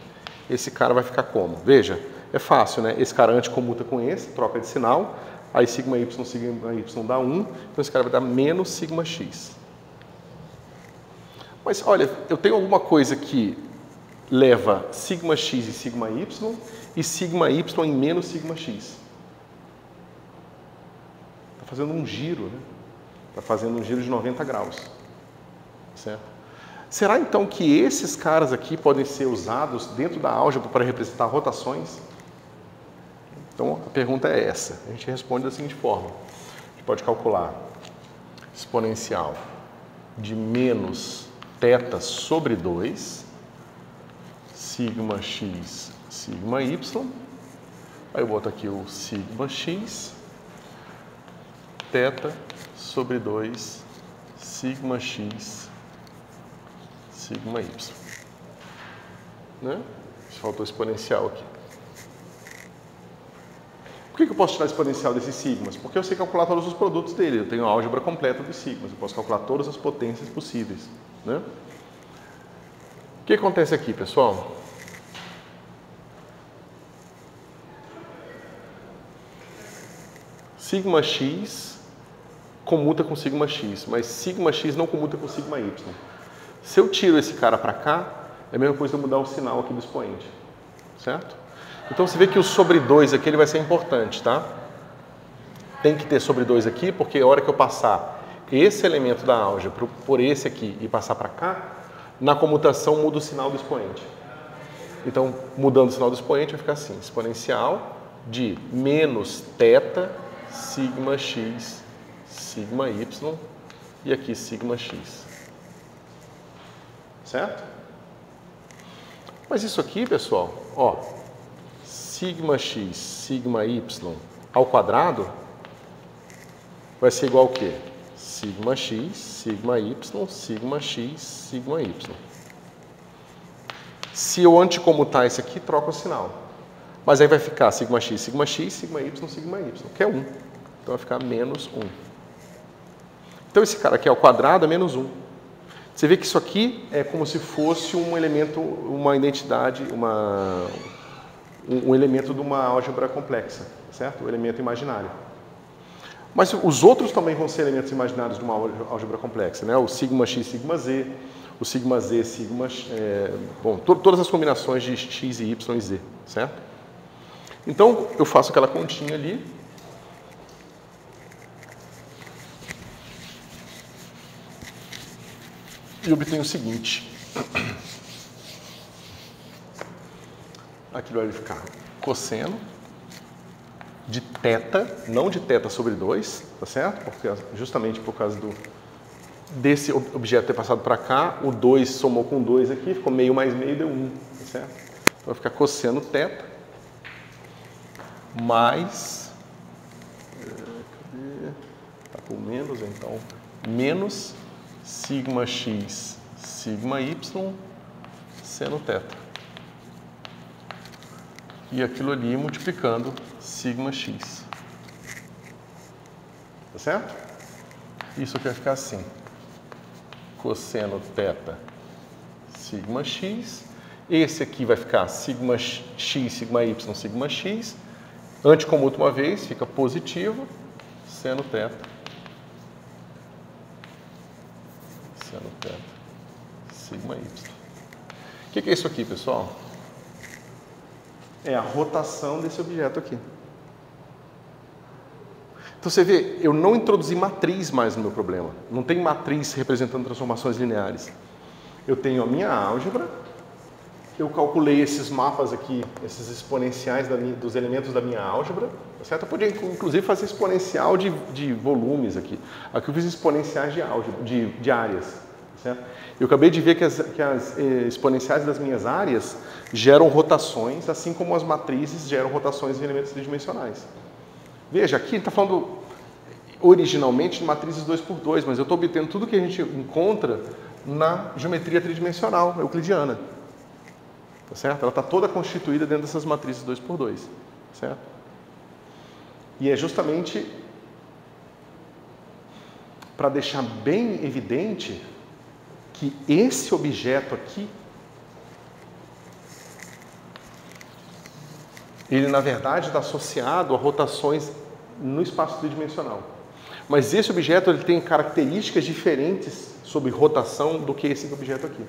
esse cara vai ficar como? Veja, é fácil, né? Esse cara anticomuta com esse, troca de sinal. Aí sigma y dá 1, então esse cara vai dar menos sigma x. Mas olha, eu tenho alguma coisa que leva sigma x e sigma y em menos sigma x. Está fazendo um giro, né? Está fazendo um giro de 90 graus. Certo? Será então que esses caras aqui podem ser usados dentro da álgebra para representar rotações? Então, a pergunta é essa. A gente responde da seguinte forma. A gente pode calcular exponencial de menos θ sobre 2, sigma x, sigma y. Aí eu boto aqui o sigma x, θ sobre 2, sigma x, sigma y. Né? Faltou exponencial aqui. Por que eu posso tirar exponencial desses sigmas? Porque eu sei calcular todos os produtos dele, eu tenho a álgebra completa dos sigmas, eu posso calcular todas as potências possíveis, né? O que acontece aqui, pessoal? Sigma x comuta com sigma x, mas sigma x não comuta com sigma y. Se eu tiro esse cara para cá, é a mesma coisa de eu mudar o sinal aqui do expoente, certo? Então você vê que o sobre 2 aqui ele vai ser importante, tá? Tem que ter sobre 2 aqui, porque a hora que eu passar esse elemento da álgebra por esse aqui e passar para cá, na comutação muda o sinal do expoente. Então, mudando o sinal do expoente, vai ficar assim, exponencial de menos θ sigma x, sigma y, e aqui sigma x. Certo? Mas isso aqui, pessoal, ó, sigma x, sigma y ao quadrado vai ser igual ao quê? Sigma x, sigma y, sigma x, sigma y. Se eu anticomutar esse aqui, troca o sinal. Mas aí vai ficar sigma x, sigma x, sigma y, sigma y, que é 1. Então vai ficar menos 1. Então esse cara aqui ao quadrado é menos 1. Você vê que isso aqui é como se fosse um elemento, uma identidade, um elemento de uma álgebra complexa, certo? Um elemento imaginário. Mas os outros também vão ser elementos imaginários de uma álgebra complexa, né? O sigma x, sigma z, o sigma z, sigma... bom, todas as combinações de x e y e z, certo? Então, eu faço aquela continha ali. E obtenho o seguinte. Aqui vai ficar cosseno de θ, não de θ sobre 2, tá certo? Porque justamente por causa desse objeto ter passado para cá, o 2 somou com 2 aqui, ficou meio mais meio, deu 1, tá certo? Então vai ficar cosseno θ mais... Tá com menos, então, menos sigma x, sigma y, seno θ. E aquilo ali multiplicando sigma x. Tá certo? Isso aqui vai ficar assim. Cosseno θ, sigma x. Esse aqui vai ficar sigma x, sigma y, sigma x. Anticomuta uma vez, fica positivo. Seno θ. Seno θ, sigma y. O que é isso aqui, pessoal? É a rotação desse objeto aqui. Então você vê, eu não introduzi matriz mais no meu problema. Não tem matriz representando transformações lineares. Eu tenho a minha álgebra, eu calculei esses mapas aqui, esses exponenciais dos elementos da minha álgebra, tá certo? Eu podia inclusive fazer exponencial de volumes aqui. Aqui eu fiz exponenciais de álgebra, de áreas, tá certo? Eu acabei de ver que as exponenciais das minhas áreas geram rotações, assim como as matrizes geram rotações em elementos tridimensionais. Veja, aqui está falando originalmente de matrizes 2×2, mas eu estou obtendo tudo que a gente encontra na geometria tridimensional euclidiana. Tá certo? Ela está toda constituída dentro dessas matrizes 2×2. Certo? E é justamente para deixar bem evidente que esse objeto aqui, ele na verdade está associado a rotações no espaço tridimensional. Mas esse objeto ele tem características diferentes sobre rotação do que esse objeto aqui.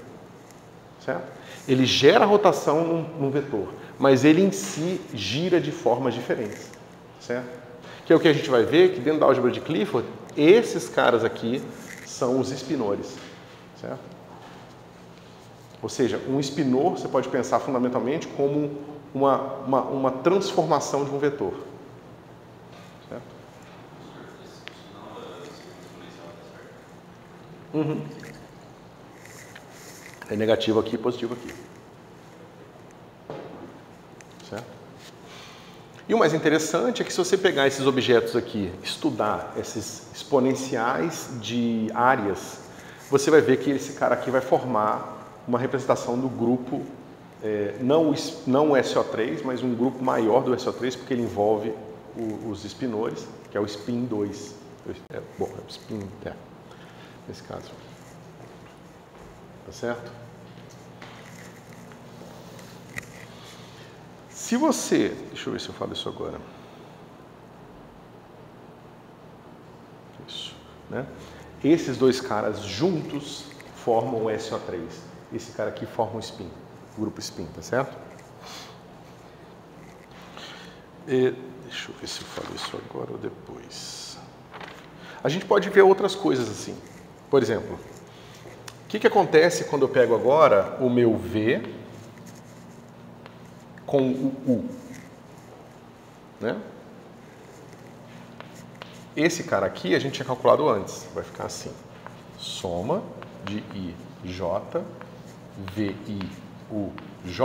Certo? Ele gera rotação num vetor, mas ele em si gira de formas diferentes. Certo? Que é o que a gente vai ver que dentro da álgebra de Clifford, esses caras aqui são os espinores. Certo? Ou seja, um espinor você pode pensar fundamentalmente como uma transformação de um vetor. Certo? Uhum. É negativo aqui e positivo aqui. Certo? E o mais interessante é que se você pegar esses objetos aqui, estudar esses exponenciais de áreas, você vai ver que esse cara aqui vai formar uma representação do grupo, não o SO3, mas um grupo maior do SO3, porque ele envolve os espinores, que é o spin 2. Bom, é o spin, nesse caso. Tá certo? Se você... Deixa eu ver se eu falo isso agora. Isso, né? Esses dois caras juntos formam o SO3. Esse cara aqui forma o spin, o grupo spin, tá certo? Deixa eu ver se eu falo isso agora ou depois. A gente pode ver outras coisas assim. Por exemplo, o que acontece quando eu pego agora o meu V com o U? Né? Esse cara aqui a gente tinha calculado antes. Vai ficar assim. Soma de IJ, VIUJ,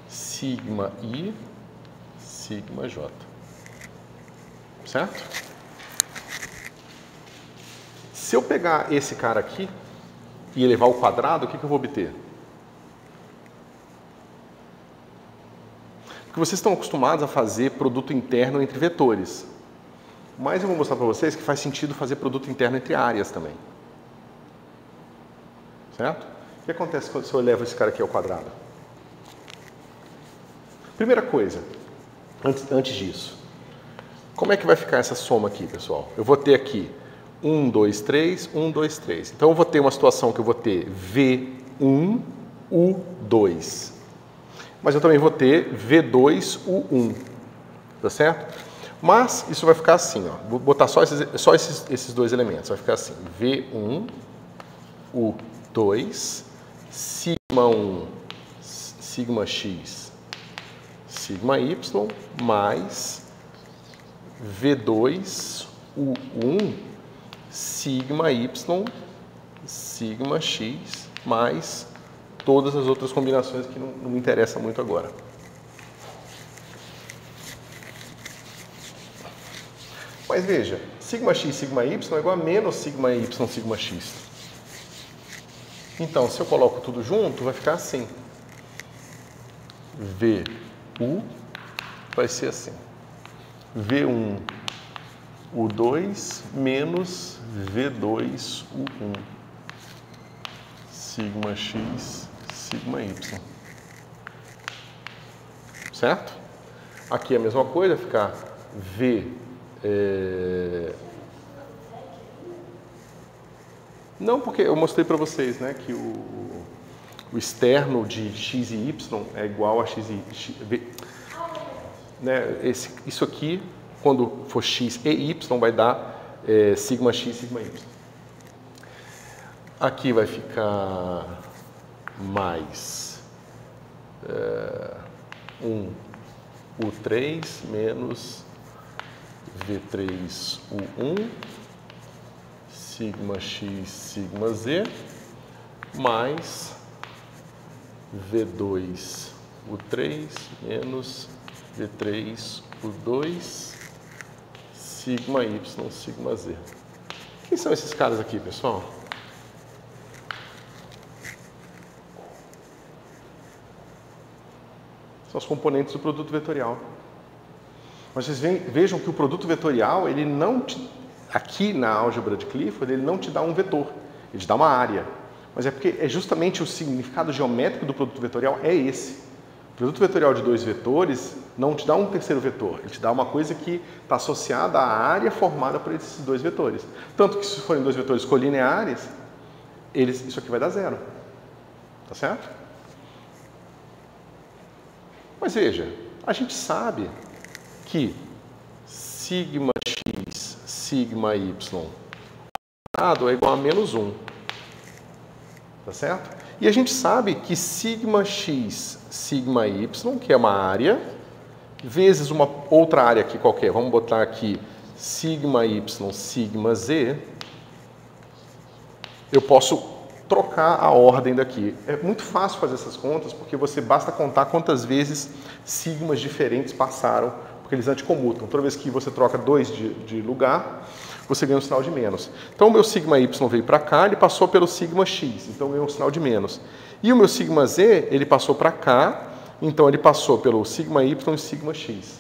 sigma I, sigma J. Certo? Se eu pegar esse cara aqui e elevar ao quadrado, o que eu vou obter? Porque vocês estão acostumados a fazer produto interno entre vetores. Mas eu vou mostrar para vocês que faz sentido fazer produto interno entre áreas também. Certo? O que acontece se eu elevo esse cara aqui ao quadrado? Primeira coisa, antes disso. Como é que vai ficar essa soma aqui, pessoal? Eu vou ter aqui 1, 2, 3, 1, 2, 3. Então eu vou ter uma situação que eu vou ter V1, U2. Mas eu também vou ter V2, U1. Tá certo? Mas isso vai ficar assim, ó. Vou botar só esses dois elementos. Vai ficar assim, V1, U2, sigma 1, sigma X, sigma Y, mais V2, U1, sigma Y, sigma X, mais todas as outras combinações que não me interessam muito agora. Mas veja, sigma x, sigma y é igual a menos sigma y, sigma x. Então, se eu coloco tudo junto, vai ficar assim. VU vai ser assim. V1, U2 menos V2, U1. Sigma x, sigma y. Certo? Aqui é a mesma coisa, vai ficar V... Não, porque eu mostrei para vocês, né, que o externo de x e y é igual a x e v, né, isso aqui, quando for x e y, vai dar sigma x, sigma y. Aqui vai ficar mais 1 U3 menos V3 U1, sigma x, sigma z, mais V2 U3 menos V3 U2, sigma y, sigma z. Quem são esses caras aqui, pessoal? São os componentes do produto vetorial. Mas vocês vejam que o produto vetorial, ele não aqui na álgebra de Clifford, ele não te dá um vetor, ele te dá uma área. Mas é porque é justamente o significado geométrico do produto vetorial é esse. O produto vetorial de dois vetores não te dá um terceiro vetor, ele te dá uma coisa que está associada à área formada por esses dois vetores. Tanto que se forem dois vetores colineares, isso aqui vai dar zero. Tá certo? Mas veja, a gente sabe que sigma x, sigma y é igual a menos 1. Tá certo? E a gente sabe que sigma x, sigma y, que é uma área, vezes uma outra área aqui qualquer, vamos botar aqui sigma y, sigma z, eu posso trocar a ordem daqui. É muito fácil fazer essas contas, porque você basta contar quantas vezes sigmas diferentes passaram, porque eles anticomutam. Toda vez que você troca 2 de lugar, você ganha um sinal de menos. Então o meu sigma y veio para cá, ele passou pelo sigma x, então ganhou um sinal de menos. E o meu sigma z, ele passou para cá, então ele passou pelo sigma y e sigma x.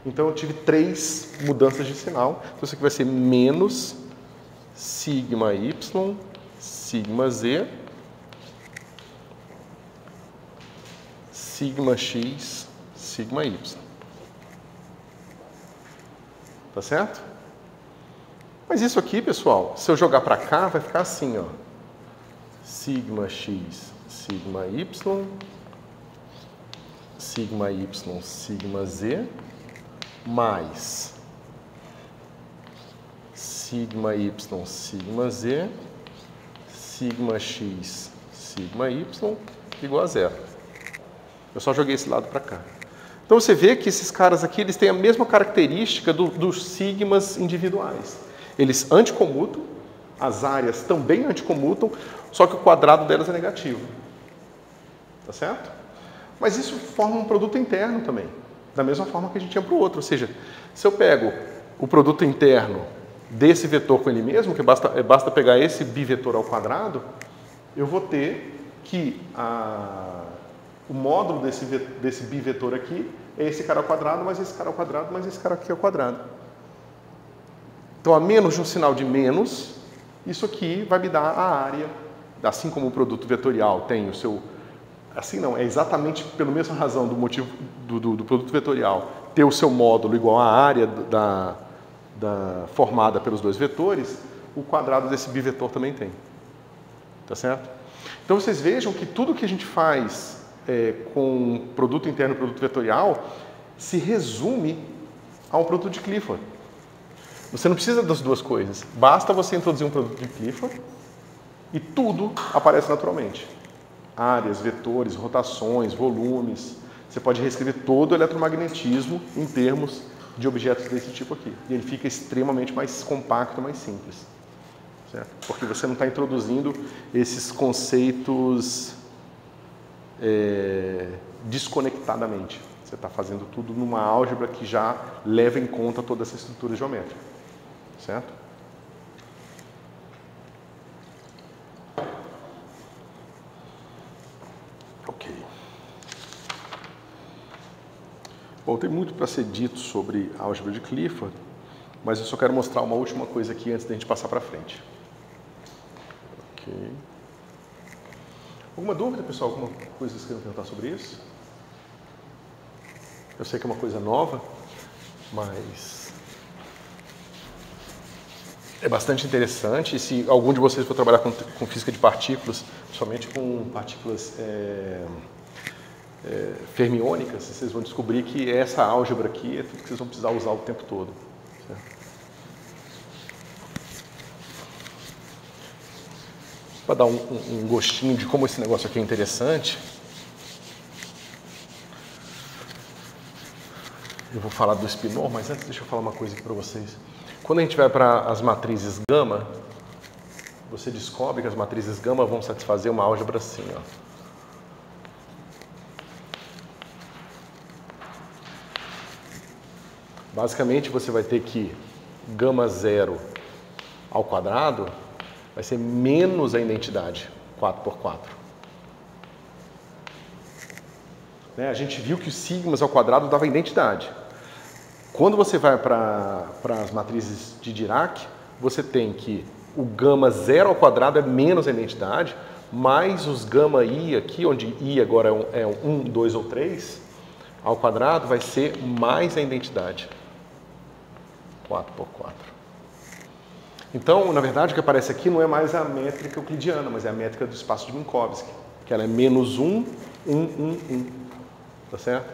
Então eu tive 3 mudanças de sinal. Então isso aqui vai ser menos sigma y, sigma z, sigma x, sigma y. Tá certo? Mas isso aqui, pessoal, se eu jogar para cá, vai ficar assim, ó. Sigma x, sigma y, sigma y, sigma z, mais sigma y, sigma z, sigma x, sigma y, igual a 0. Eu só joguei esse lado para cá. Então você vê que esses caras aqui, eles têm a mesma característica dos sigmas individuais. Eles anticomutam, as áreas também anticomutam, só que o quadrado delas é negativo. Tá certo? Mas isso forma um produto interno também, da mesma forma que a gente tinha para o outro. Ou seja, se eu pego o produto interno desse vetor com ele mesmo, que basta pegar esse bivetor ao quadrado, eu vou ter que o módulo desse bivetor aqui é esse cara ao quadrado, mais esse cara ao quadrado, mais esse cara aqui ao quadrado. Então, a menos de um sinal de menos, isso aqui vai me dar a área, assim como o produto vetorial tem o seu... Assim não, é exatamente pela mesma razão do motivo do produto vetorial ter o seu módulo igual à área formada pelos 2 vetores, o quadrado desse bivetor também tem. Tá certo? Então, vocês vejam que tudo que a gente faz com produto interno e produto vetorial se resume a um produto de Clifford. Você não precisa das 2 coisas. Basta você introduzir um produto de Clifford e tudo aparece naturalmente. Áreas, vetores, rotações, volumes. Você pode reescrever todo o eletromagnetismo em termos de objetos desse tipo aqui. E ele fica extremamente mais compacto, mais simples. Certo? Porque você não está introduzindo esses conceitos desconectadamente. Você está fazendo tudo numa álgebra que já leva em conta toda essa estrutura geométrica. Certo? Ok. Bom, tem muito para ser dito sobre a álgebra de Clifford, mas eu só quero mostrar uma última coisa aqui antes da gente passar para frente. Ok. Alguma dúvida, pessoal? Alguma coisa que vocês queiram perguntar sobre isso? Eu sei que é uma coisa nova, mas é bastante interessante. E se algum de vocês for trabalhar com física de partículas, principalmente com partículas fermiônicas, vocês vão descobrir que essa álgebra aqui é tudo que vocês vão precisar usar o tempo todo. Certo? Para dar um gostinho de como esse negócio aqui é interessante, eu vou falar do spinor, mas antes deixa eu falar uma coisa aqui para vocês. Quando a gente vai para as matrizes gama, você descobre que as matrizes gama vão satisfazer uma álgebra assim, ó. Basicamente, você vai ter que gama 0 ao quadrado vai ser menos a identidade, 4×4. A gente viu que os sigmas ao quadrado dava identidade. Quando você vai para as matrizes de Dirac, você tem que o gama 0 ao quadrado é menos a identidade, mais os gama i aqui, onde i agora é 1, 2 ou 3, ao quadrado vai ser mais a identidade, 4×4. Então, na verdade, o que aparece aqui não é mais a métrica euclidiana, mas é a métrica do espaço de Minkowski, que ela é menos 1, 1, 1, 1. Tá certo?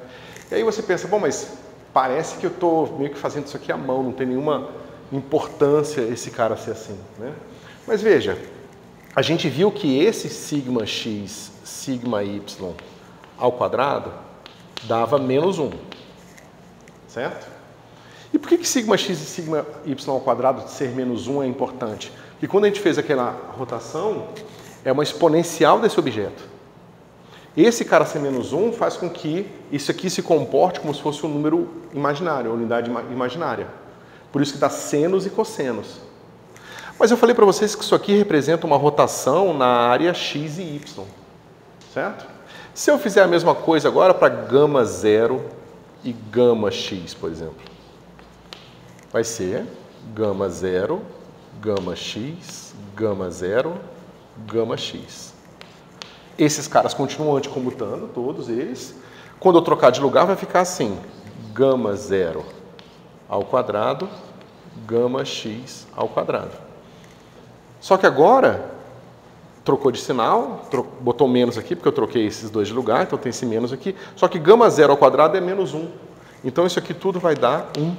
E aí você pensa, bom, mas parece que eu estou meio que fazendo isso aqui à mão, não tem nenhuma importância esse cara ser assim, né? Mas veja, a gente viu que esse sigma x, sigma y ao quadrado dava menos 1, certo? E por que sigma x e sigma y ao quadrado ser menos 1 é importante? Porque quando a gente fez aquela rotação, é uma exponencial desse objeto. Esse cara ser menos 1 faz com que isso aqui se comporte como se fosse um número imaginário, uma unidade imaginária. Por isso que dá senos e cossenos. Mas eu falei para vocês que isso aqui representa uma rotação na área x e y, certo? Se eu fizer a mesma coisa agora para gama 0 e gama x, por exemplo? Vai ser gama 0, gama x, gama 0, gama x. Esses caras continuam anticomutando, todos eles. Quando eu trocar de lugar, vai ficar assim, gama 0 ao quadrado, gama x ao quadrado. Só que agora, trocou de sinal, botou menos aqui, porque eu troquei esses dois de lugar, então tem esse menos aqui. Só que gama 0 ao quadrado é menos 1. Então isso aqui tudo vai dar 1.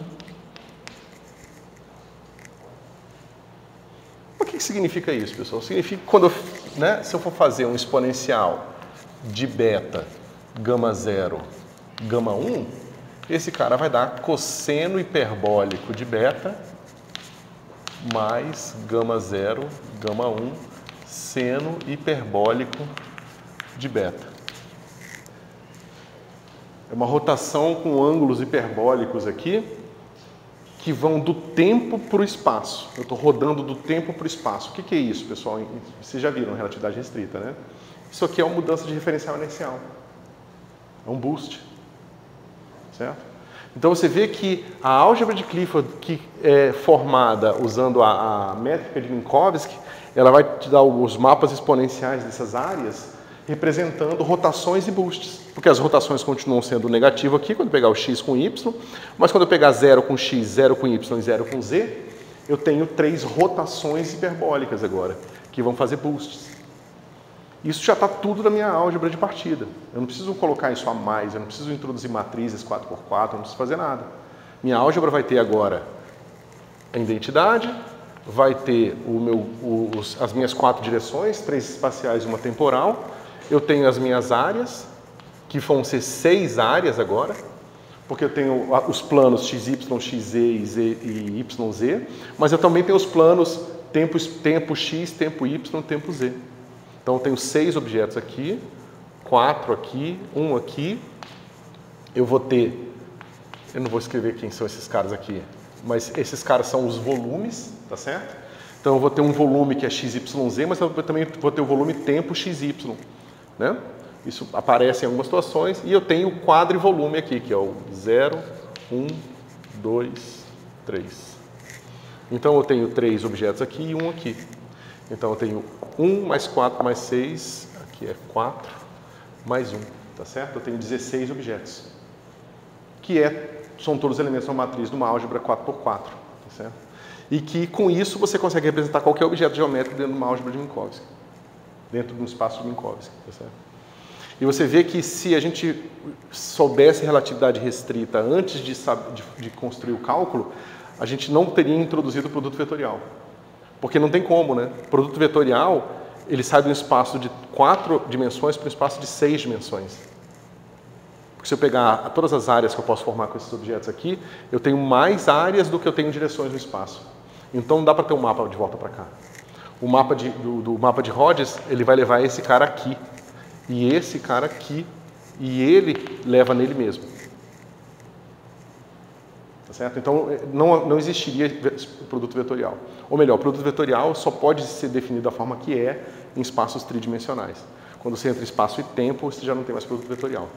O que significa isso, pessoal? Significa que quando se eu for fazer um exponencial de beta, gama 0, gama 1, esse cara vai dar cosseno hiperbólico de beta mais gama 0, gama 1, seno hiperbólico de beta. É uma rotação com ângulos hiperbólicos aqui que vão do tempo para o espaço. Eu estou rodando do tempo para o espaço. O que é isso, pessoal? Vocês já viram relatividade restrita, né? Isso aqui é uma mudança de referencial inercial. É um boost. Certo? Então você vê que a álgebra de Clifford, que é formada usando a métrica de Minkowski, ela vai te dar os mapas exponenciais dessas áreas representando rotações e boosts. Porque as rotações continuam sendo negativas aqui, quando eu pegar o x com y, mas quando eu pegar 0 com x, 0 com y e 0 com z, eu tenho 3 rotações hiperbólicas agora, que vão fazer boosts. Isso já está tudo na minha álgebra de partida. Eu não preciso colocar isso a mais, eu não preciso introduzir matrizes 4x4, eu não preciso fazer nada. Minha álgebra vai ter agora a identidade, vai ter as minhas 4 direções, 3 espaciais e uma temporal. Eu tenho as minhas áreas, que vão ser 6 áreas agora, porque eu tenho os planos XY, XZ e YZ, mas eu também tenho os planos tempo X, tempo Y, tempo Z. Então eu tenho 6 objetos aqui, 4 aqui, 1 aqui. Eu vou ter, eu não vou escrever quem são esses caras aqui, mas esses caras são os volumes, tá certo? Então eu vou ter um volume que é XYZ, mas eu também vou ter o volume tempo XY, né? Isso aparece em algumas situações. E eu tenho o quadrivolume aqui, que é o 0, 1, 2, 3. Então eu tenho 3 objetos aqui e 1 aqui. Então eu tenho 1 mais 4 mais 6, aqui é 4, mais 1, tá certo? Eu tenho 16 objetos, que são todos os elementos da matriz de uma álgebra 4x4, tá certo? E que com isso você consegue representar qualquer objeto geométrico dentro de uma álgebra de Minkowski, dentro de um espaço de Minkowski, tá certo? E você vê que se a gente soubesse relatividade restrita antes de construir o cálculo, a gente não teria introduzido o produto vetorial. Porque não tem como, né? O produto vetorial, ele sai de um espaço de 4 dimensões para um espaço de 6 dimensões. Porque se eu pegar todas as áreas que eu posso formar com esses objetos aqui, eu tenho mais áreas do que eu tenho direções no espaço. Então não dá para ter um mapa de volta para cá. O mapa do mapa de Rhodes, ele vai levar esse cara aqui. E esse cara aqui, e ele leva nele mesmo. Tá certo? Então, não existiria produto vetorial. Ou melhor, o produto vetorial só pode ser definido da forma que é em espaços tridimensionais. Quando você entra em espaço e tempo, você já não tem mais produto vetorial.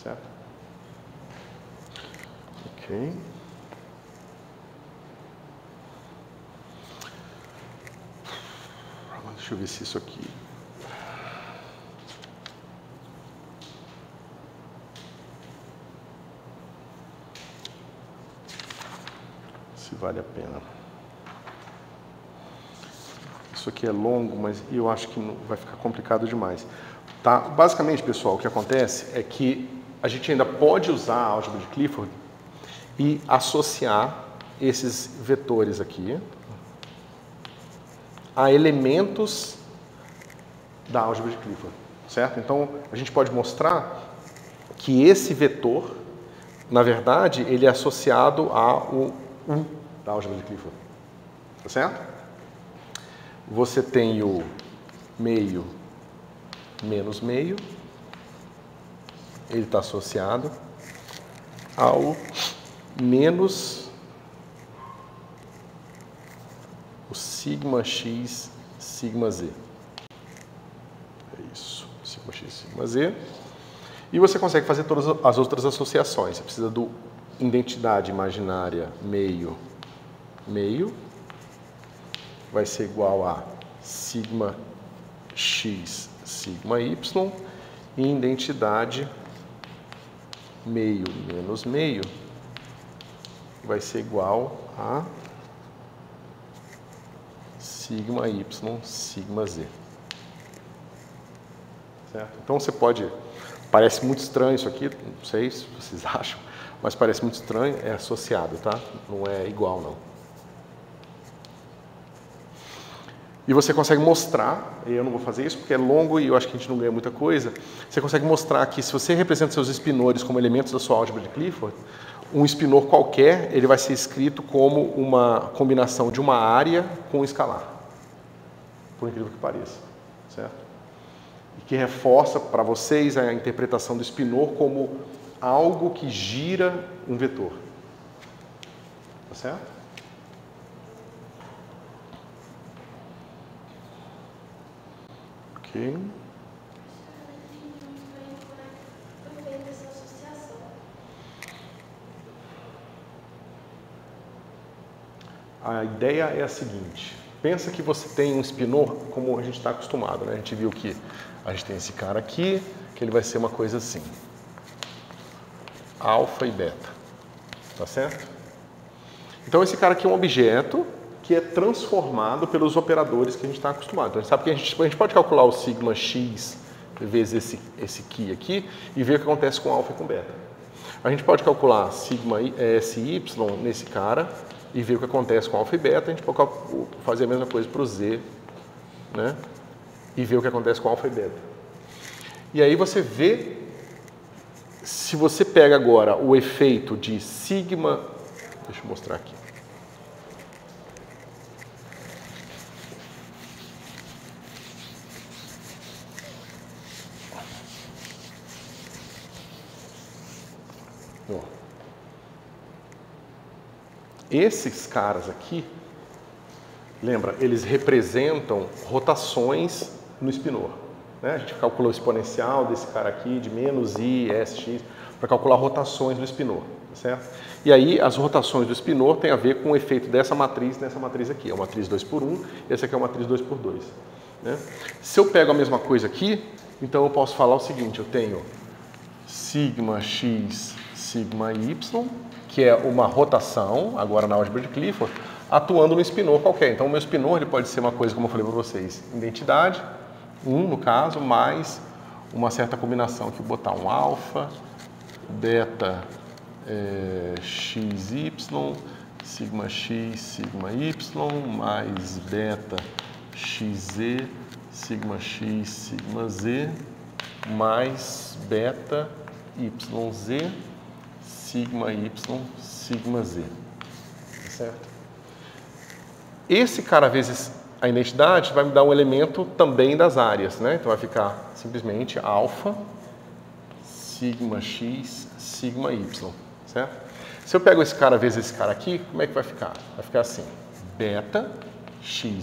Certo? Ok. Deixa eu ver se isso aqui... vale a pena. Isso aqui é longo, mas eu acho que não vai ficar complicado demais. Tá? Basicamente, pessoal, o que acontece é que a gente ainda pode usar a álgebra de Clifford e associar esses vetores aqui a elementos da álgebra de Clifford, certo? Então, a gente pode mostrar que esse vetor, na verdade, ele é associado ao da álgebra de Clifford, tá certo? Você tem o meio menos meio, ele está associado ao menos o sigma x, sigma z. É isso, sigma x, sigma z. E você consegue fazer todas as outras associações. Você precisa do identidade imaginária meio, vai ser igual a sigma x, sigma y, e identidade meio menos meio vai ser igual a sigma y, sigma z. Certo? Então você pode... Parece muito estranho isso aqui, não sei se vocês acham, mas parece muito estranho, é associado, tá? Não é igual, não. E você consegue mostrar, eu não vou fazer isso porque é longo e eu acho que a gente não ganha muita coisa, você consegue mostrar que se você representa seus espinores como elementos da sua álgebra de Clifford, um espinor qualquer, ele vai ser escrito como uma combinação de uma área com um escalar, por incrível que pareça, certo? E que reforça para vocês a interpretação do espinor como algo que gira um vetor. Tá certo? Ok. A ideia é a seguinte. Pensa que você tem um espinor como a gente está acostumado, né? A gente viu que a gente tem esse cara aqui, que ele vai ser uma coisa assim. Alfa e beta. Tá certo? Então esse cara aqui é um objeto que é transformado pelos operadores que a gente está acostumado. Então a gente sabe que a gente pode calcular o sigma x vezes esse Ki aqui e ver o que acontece com alfa e com beta. A gente pode calcular sigma sy nesse cara e ver o que acontece com alfa e beta. A gente pode fazer a mesma coisa para o z, né? E ver o que acontece com alfa e beta. E aí você vê, se você pega agora o efeito de sigma, deixa eu mostrar aqui. Esses caras aqui, lembra, eles representam rotações no espinor. Né? A gente calculou o exponencial desse cara aqui de menos i, sx, para calcular rotações do espinor. Certo? E aí as rotações do espinor têm a ver com o efeito dessa matriz nessa matriz aqui. É uma matriz 2×1, essa aqui é uma matriz 2×2. Né? Se eu pego a mesma coisa aqui, então eu posso falar o seguinte, eu tenho sigma x, sigma y, que é uma rotação, agora na álgebra de Clifford, atuando no espinor qualquer. Então o meu espinor ele pode ser uma coisa, como eu falei para vocês, identidade, 1 no caso, mais uma certa combinação, que eu botar um alfa, beta, xy, sigma x, sigma y, mais beta, xz, sigma x, sigma z, mais beta, yz, sigma y, sigma z. Certo? Esse cara vezes a identidade vai me dar um elemento também das áreas, né? Então vai ficar simplesmente alfa, sigma x, sigma y, certo? Se eu pego esse cara vezes esse cara aqui, como é que vai ficar? Vai ficar assim, beta, xy,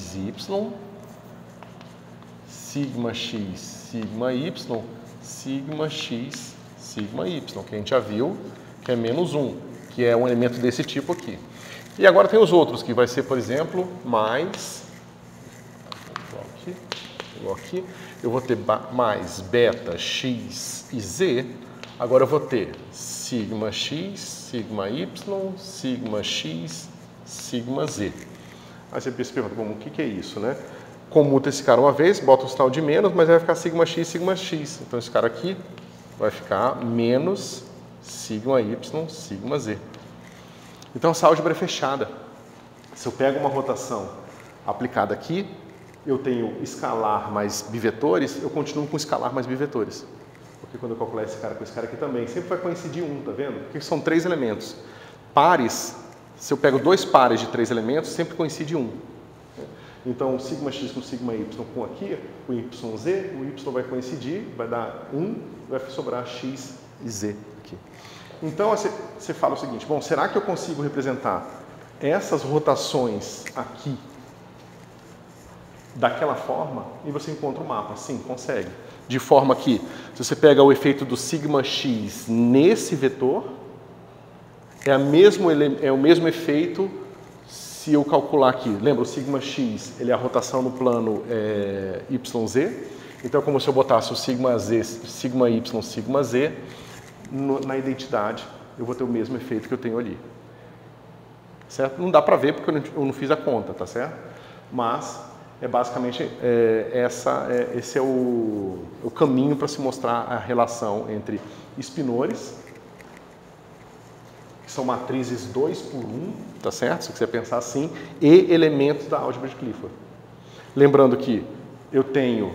sigma x, sigma y, sigma x, sigma y, que a gente já viu que é menos 1, que é um elemento desse tipo aqui. E agora tem os outros, que vai ser, por exemplo, mais, igual aqui, eu vou ter mais beta, x e z, agora eu vou ter sigma x, sigma y, sigma x, sigma z. Aí você se pergunta, bom, o que é isso, né? Comuta esse cara uma vez, bota o sinal de menos, mas vai ficar sigma x, sigma x. Então esse cara aqui vai ficar menos sigma y, sigma z. Então essa álgebra é fechada. Se eu pego uma rotação aplicada aqui, eu tenho escalar mais bivetores, eu continuo com escalar mais bivetores. Porque quando eu calcular esse cara com esse cara aqui também, sempre vai coincidir um, tá vendo? Porque são 3 elementos. Pares, se eu pego 2 pares de 3 elementos, sempre coincide um. Então, sigma x com sigma y com aqui, com yz, o y vai coincidir, vai dar 1, vai sobrar x e z aqui. Então, você fala o seguinte, bom, será que eu consigo representar essas rotações aqui daquela forma e você encontra o mapa. Sim, consegue. De forma que, se você pega o efeito do sigma x nesse vetor, é o mesmo efeito se eu calcular aqui. Lembra, o sigma x ele é a rotação no plano YZ. Então, é como se eu botasse o sigma z, sigma y, sigma z na identidade, eu vou ter o mesmo efeito que eu tenho ali. Certo? Não dá para ver porque eu não fiz a conta, tá certo? Mas é basicamente esse é o caminho para se mostrar a relação entre espinores, que são matrizes 2 por 1, tá certo? Se você quiser pensar assim, e elementos da álgebra de Clifford. Lembrando que eu tenho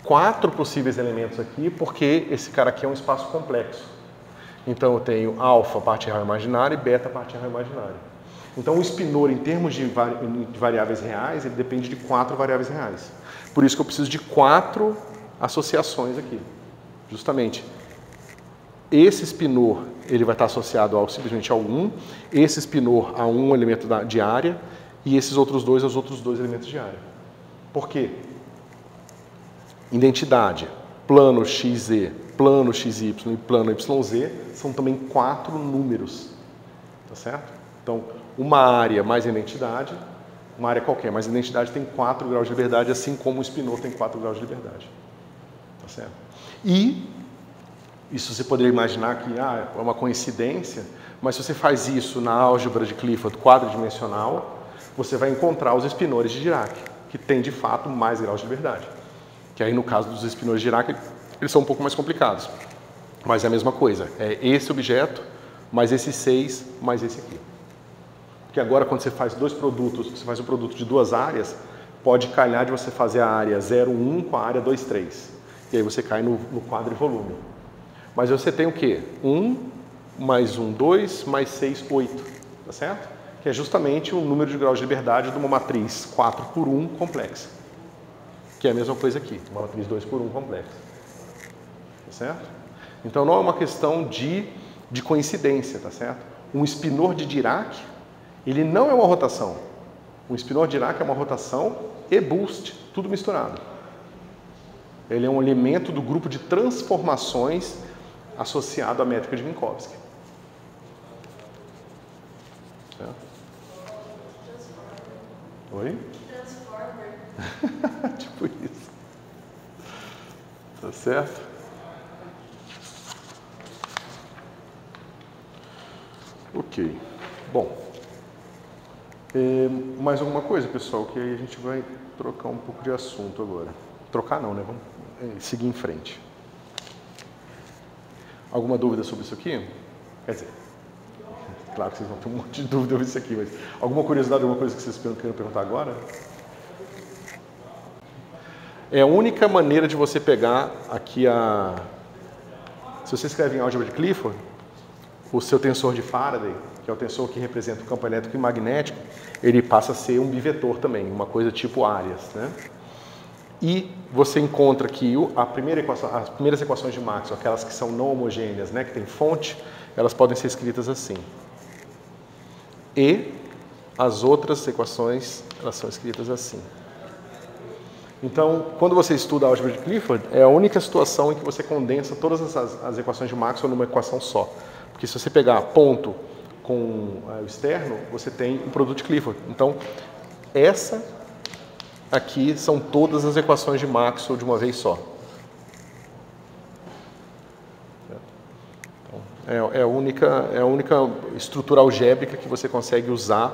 4 possíveis elementos aqui, porque esse cara aqui é um espaço complexo. Então eu tenho alfa, parte real imaginária, e beta, parte real imaginária. Então o espinor, em termos de variáveis reais, ele depende de 4 variáveis reais. Por isso que eu preciso de 4 associações aqui. Justamente, esse espinor ele vai estar associado simplesmente ao 1, esse espinor a um elemento de área, e esses outros dois aos outros 2 elementos de área. Por quê? Identidade, plano XZ, plano XY e plano YZ são também 4 números, tá certo? Então, uma área mais identidade, uma área qualquer, mas identidade tem 4 graus de liberdade, assim como o espinor tem 4 graus de liberdade, tá certo? E isso você poderia imaginar que é uma coincidência, mas se você faz isso na álgebra de Clifford quadridimensional, você vai encontrar os espinores de Dirac, que tem de fato mais graus de liberdade. Que aí no caso dos espinores de Dirac, eles são um pouco mais complicados. Mas é a mesma coisa, é esse objeto, mais esse 6, mais esse aqui. Porque agora quando você faz dois produtos, você faz um produto de 2 áreas, pode calhar de você fazer a área 0, 1 com a área 2, 3. E aí você cai no quadrivolume. Mas você tem o quê? 1, mais 1, 2, mais 6, 8. Tá certo? Que é justamente o número de graus de liberdade de uma matriz 4 por 1 complexa. Que é a mesma coisa aqui, uma matriz 2 por 1 complexa. Tá certo? Então não é uma questão de coincidência, tá certo? Um espinor de Dirac, ele não é uma rotação. Um espinor de Dirac é uma rotação e boost, tudo misturado. Ele é um elemento do grupo de transformações associado à métrica de Minkowski. Certo? Oi? Tipo isso. Tá certo? Ok. Bom. Mais alguma coisa, pessoal? Que aí a gente vai trocar um pouco de assunto agora. Trocar não, né? Vamos seguir em frente. Alguma dúvida sobre isso aqui? Quer dizer, claro que vocês vão ter um monte de dúvida sobre isso aqui, mas alguma curiosidade, alguma coisa que vocês queiram perguntar agora? É a única maneira de você pegar aqui se você escreve em álgebra de Clifford, o seu tensor de Faraday, que é o tensor que representa o campo elétrico e magnético, ele passa a ser um bivetor também, uma coisa tipo áreas, né? E você encontra que as primeiras equações de Maxwell, aquelas que são não homogêneas, né, que tem fonte, elas podem ser escritas assim. E as outras equações, elas são escritas assim. Então, quando você estuda a álgebra de Clifford, é a única situação em que você condensa todas as equações de Maxwell numa equação só. Porque se você pegar ponto com o externo, você tem um produto de Clifford. Então, essa aqui são todas as equações de Maxwell de uma vez só. Então, é a única estrutura algébrica que você consegue usar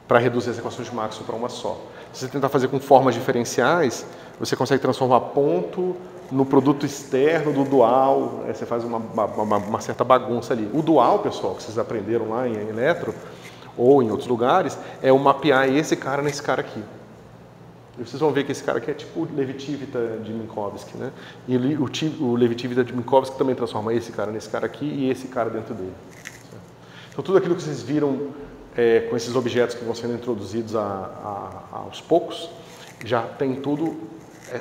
para reduzir as equações de Maxwell para uma só. Se você tentar fazer com formas diferenciais, você consegue transformar ponto no produto externo do dual, você faz uma certa bagunça ali. O dual, pessoal, que vocês aprenderam lá em eletro, ou em outros lugares, é o mapear esse cara nesse cara aqui. E vocês vão ver que esse cara aqui é tipo o Levitivita de Minkowski, né? E o Levitivita de Minkowski também transforma esse cara nesse cara aqui e esse cara dentro dele. Então tudo aquilo que vocês viram com esses objetos que vão sendo introduzidos aos poucos, já tem tudo,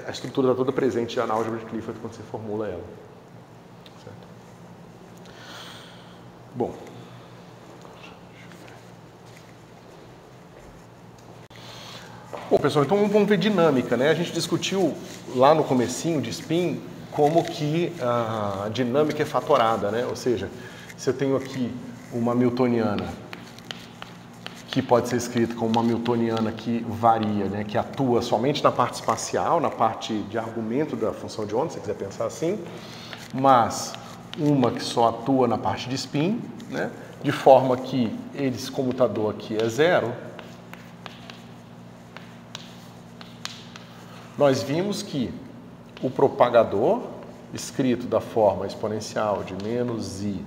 a estrutura está toda presente já na álgebra de Clifford quando você formula ela. Certo? Bom. Bom, pessoal, então vamos ver dinâmica, né? A gente discutiu lá no comecinho de spin como que a dinâmica é fatorada, né? Ou seja, se eu tenho aqui uma hamiltoniana que pode ser escrita como uma hamiltoniana que varia, né? Que atua somente na parte espacial, na parte de argumento da função de onda, se você quiser pensar assim, mas uma que só atua na parte de spin, né? De forma que esse comutador aqui é zero. Nós vimos que o propagador, escrito da forma exponencial de menos i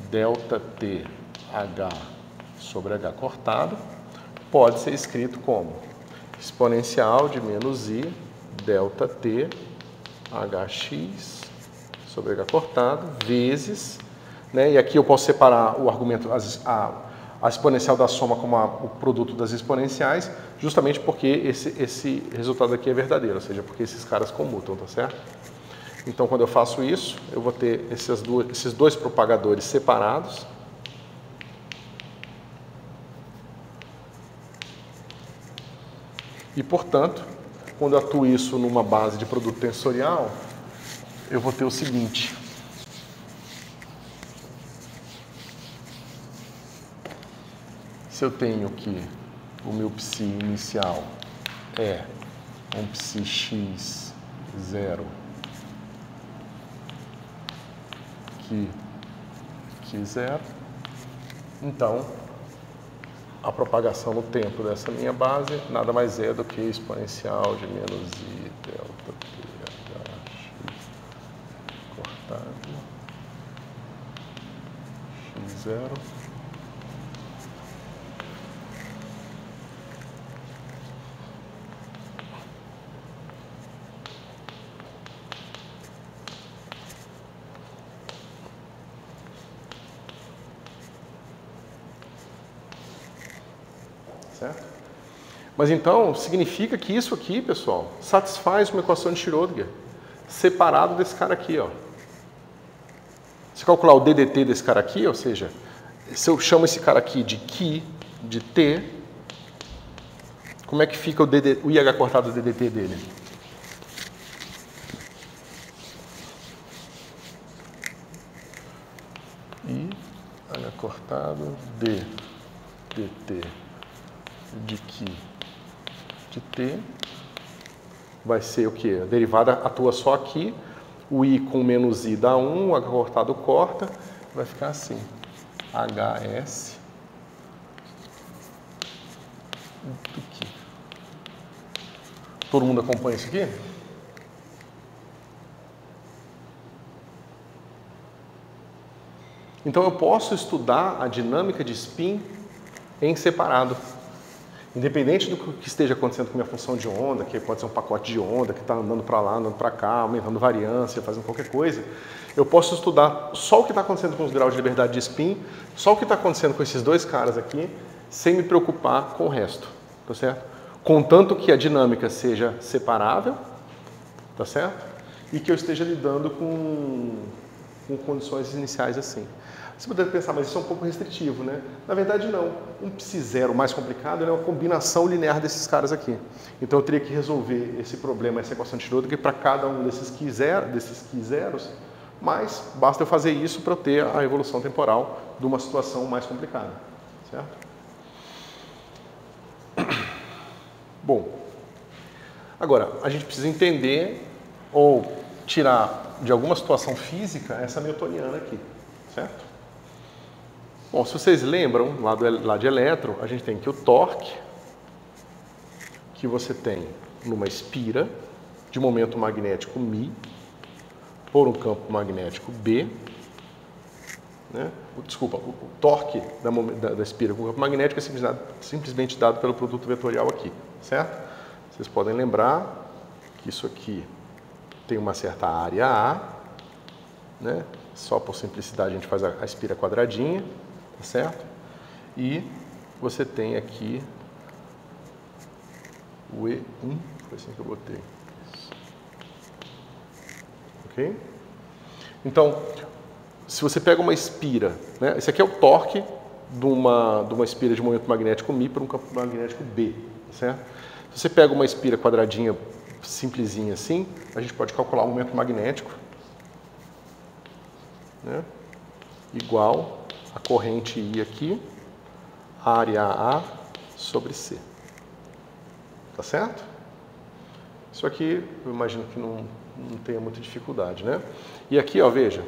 delta t h sobre h cortado, pode ser escrito como exponencial de menos i delta t hx sobre h cortado vezes, né, e aqui eu posso separar o argumento, a exponencial da soma como o produto das exponenciais, justamente porque esse resultado aqui é verdadeiro, ou seja, porque esses caras comutam, tá certo? Então, quando eu faço isso, eu vou ter esses dois propagadores separados. E, portanto, quando eu atuo isso numa base de produto tensorial, eu vou ter o seguinte. Se eu tenho que o meu psi inicial é um psi x 0 que 0, então a propagação no tempo dessa minha base nada mais é do que exponencial de menos i delta t hx cortado x0 certo? Mas então, significa que isso aqui, pessoal, satisfaz uma equação de Schrödinger separado desse cara aqui, ó. Se calcular o DDT desse cara aqui, ou seja, se eu chamo esse cara aqui de Ki, de T, como é que fica o IH cortado do DDT dele? IH cortado de DT de Ki de T vai ser o que? A derivada atua só aqui, o I com menos I dá 1, o H cortado corta, vai ficar assim, HS do Ki. Todo mundo acompanha isso aqui? Então eu posso estudar a dinâmica de spin em separado. Independente do que esteja acontecendo com a minha função de onda, que pode ser um pacote de onda que está andando para lá, andando para cá, aumentando variância, fazendo qualquer coisa, eu posso estudar só o que está acontecendo com os graus de liberdade de spin, só o que está acontecendo com esses dois caras aqui, sem me preocupar com o resto, tá certo? Contanto que a dinâmica seja separável, tá certo? E que eu esteja lidando com condições iniciais assim. Você poderia pensar, mas isso é um pouco restritivo, né? Na verdade, não. Um psi-zero mais complicado é uma combinação linear desses caras aqui. Então, eu teria que resolver esse problema, essa equação de Schrödinger, para cada um desses Ki zeros, mas basta eu fazer isso para eu ter a evolução temporal de uma situação mais complicada, certo? Bom, agora, a gente precisa entender ou tirar de alguma situação física essa newtoniana aqui, certo? Bom, se vocês lembram, lá de elétron, a gente tem aqui o torque, que você tem numa espira de momento magnético μ por um campo magnético B, né? Desculpa, o torque da espira com o campo magnético é simplesmente dado pelo produto vetorial aqui, certo? Vocês podem lembrar que isso aqui tem uma certa área A, né? Só por simplicidade a gente faz a espira quadradinha, tá certo? E você tem aqui o E1, foi assim que eu botei. Ok? Então, se você pega uma espira, né? Esse aqui é o torque de uma espira de momento magnético μ para um campo magnético B, certo? Se você pega uma espira quadradinha simplesinha assim, a gente pode calcular o momento magnético, né? Igual a corrente I aqui, área A sobre C. Tá certo? Isso aqui eu imagino que não tenha muita dificuldade, né? E aqui, ó, veja,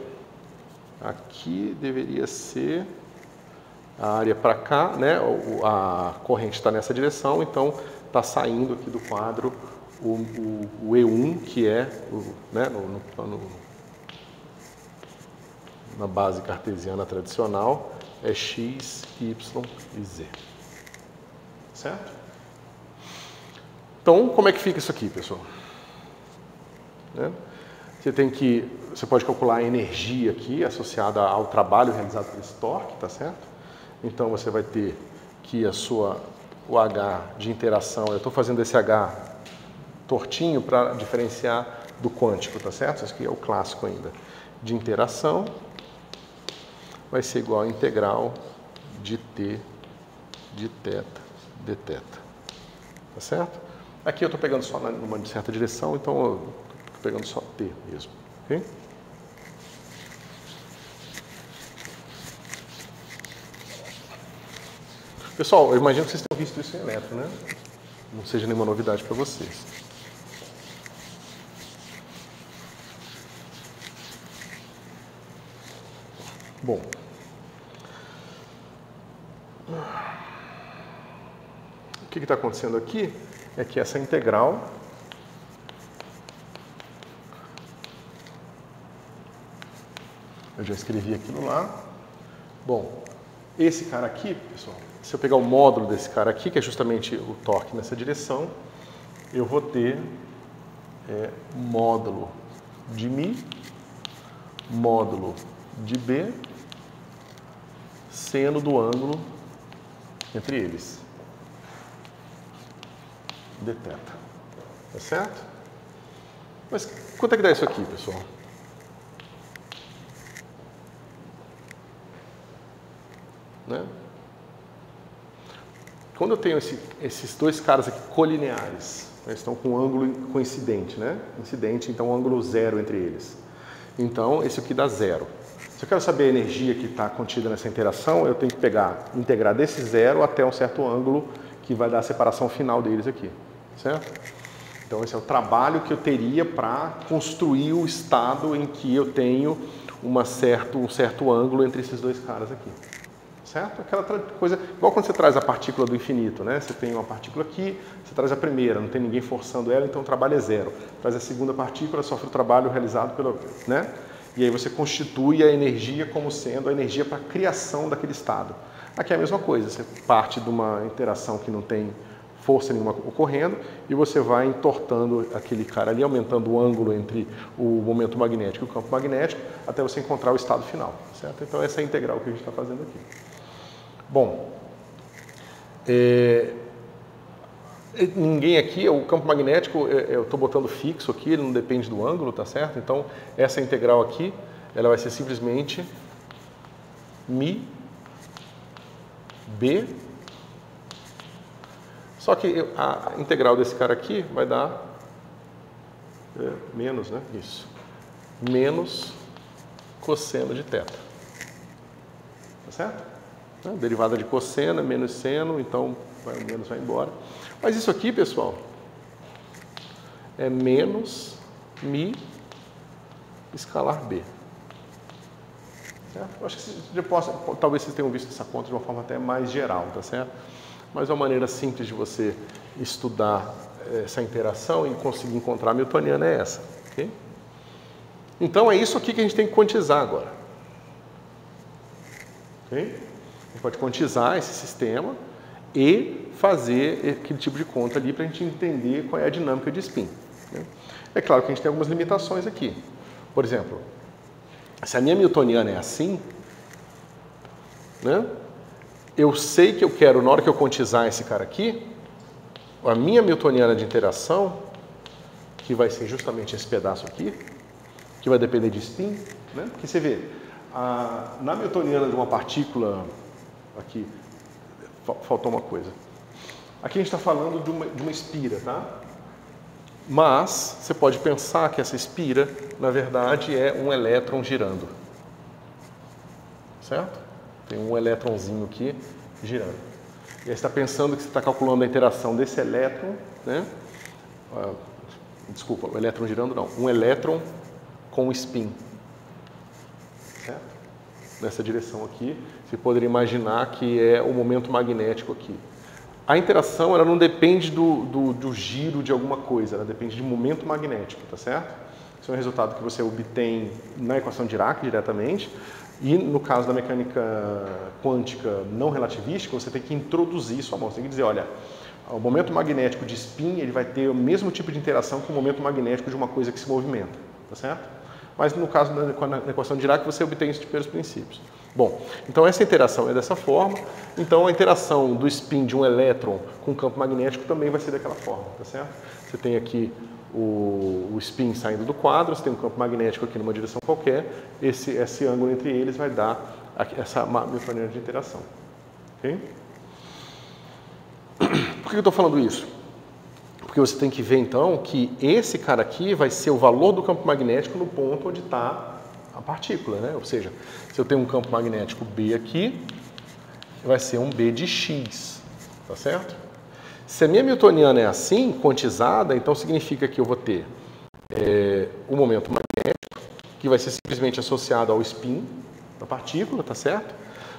aqui deveria ser a área para cá, né? A corrente está nessa direção, então está saindo aqui do quadro o E1, que é né, na base cartesiana tradicional, é x, y e z. Certo? Então, como é que fica isso aqui, pessoal? Né? Você pode calcular a energia aqui associada ao trabalho realizado por esse torque, tá certo? Então você vai ter que o H de interação, eu estou fazendo esse H tortinho para diferenciar do quântico, tá certo? Isso aqui é o clássico ainda. De interação vai ser igual a integral de t de θ dθ. Tá certo? Aqui eu estou pegando só numa certa direção, então eu estou pegando só t mesmo. Ok? Pessoal, eu imagino que vocês tenham visto isso em eletro, né? Não seja nenhuma novidade para vocês. Bom. O que está acontecendo aqui é que essa integral eu já escrevi aquilo lá. Bom, esse cara aqui, pessoal, se eu pegar o módulo desse cara aqui, que é justamente o torque nessa direção, eu vou ter módulo de μ, módulo de B, seno do ângulo entre eles, dθ. Tá certo? Mas quanto é que dá isso aqui, pessoal? Né? Quando eu tenho esses dois caras aqui colineares, eles estão com um ângulo coincidente, né? Incidente, então um ângulo zero entre eles. Então, esse aqui dá zero. Se eu quero saber a energia que está contida nessa interação, eu tenho que integrar desse zero até um certo ângulo que vai dar a separação final deles aqui, certo? Então, esse é o trabalho que eu teria para construir o estado em que eu tenho um certo ângulo entre esses dois caras aqui. Certo? Aquela coisa, igual quando você traz a partícula do infinito, né? Você tem uma partícula aqui, você traz a primeira, não tem ninguém forçando ela, então o trabalho é zero. Traz a segunda partícula, sofre o trabalho realizado pelo, né? E aí você constitui a energia como sendo a energia para a criação daquele estado. Aqui é a mesma coisa, você parte de uma interação que não tem força nenhuma ocorrendo e você vai entortando aquele cara ali, aumentando o ângulo entre o momento magnético e o campo magnético, até você encontrar o estado final, certo? Então essa é a integral que a gente está fazendo aqui. Bom, ninguém aqui, o campo magnético eu estou botando fixo aqui, ele não depende do ângulo, tá certo? Então, essa integral aqui, ela vai ser simplesmente μ B. Só que a integral desse cara aqui vai dar menos, né? Isso. Menos cosseno de θ. Tá certo? Derivada de cosseno, menos seno, então o menos vai embora. Mas isso aqui, pessoal, é menos μ escalar B. Certo? Eu acho que talvez vocês tenham visto essa conta de uma forma até mais geral, tá certo? Mas uma maneira simples de você estudar essa interação e conseguir encontrar a newtoniana é essa. Okay? Então é isso aqui que a gente tem que quantizar agora. Okay? A gente pode quantizar esse sistema e fazer aquele tipo de conta ali para a gente entender qual é a dinâmica de spin. Né? É claro que a gente tem algumas limitações aqui. Por exemplo, se a minha newtoniana é assim, né? Eu sei que eu quero, na hora que eu quantizar esse cara aqui, a minha newtoniana de interação, que vai ser justamente esse pedaço aqui, que vai depender de spin, né? Porque você vê, na newtoniana de uma partícula, aqui, faltou uma coisa. Aqui a gente está falando de uma espira, tá? Mas você pode pensar que essa espira, na verdade, é um elétron girando. Certo? Tem um elétronzinho aqui girando. E aí você está pensando que você está calculando a interação desse elétron, né? Desculpa, o elétron girando não. Um elétron com spin. Certo? Nessa direção aqui, você poderia imaginar que é o momento magnético aqui. A interação ela não depende do giro de alguma coisa, ela depende de momento magnético, tá certo? Isso é um resultado que você obtém na equação de Dirac diretamente. E no caso da mecânica quântica não relativística, você tem que introduzir isso à mão. Você tem que dizer, olha, o momento magnético de spin ele vai ter o mesmo tipo de interação que o momento magnético de uma coisa que se movimenta, tá certo? Mas no caso da equação de Dirac você obtém isso pelos princípios. Bom, então essa interação é dessa forma, então a interação do spin de um elétron com o campo magnético também vai ser daquela forma, tá certo? Você tem aqui o spin saindo do quadro, você tem um campo magnético aqui numa direção qualquer, esse ângulo entre eles vai dar essa Hamiltoniana de interação. Okay? Por que eu estou falando isso? Porque você tem que ver então que esse cara aqui vai ser o valor do campo magnético no ponto onde está a partícula, né? Ou seja, se eu tenho um campo magnético B aqui, vai ser um B de X, tá certo? Se a minha Hamiltoniana é assim, quantizada, então significa que eu vou ter o momento magnético, que vai ser simplesmente associado ao spin da partícula, tá certo?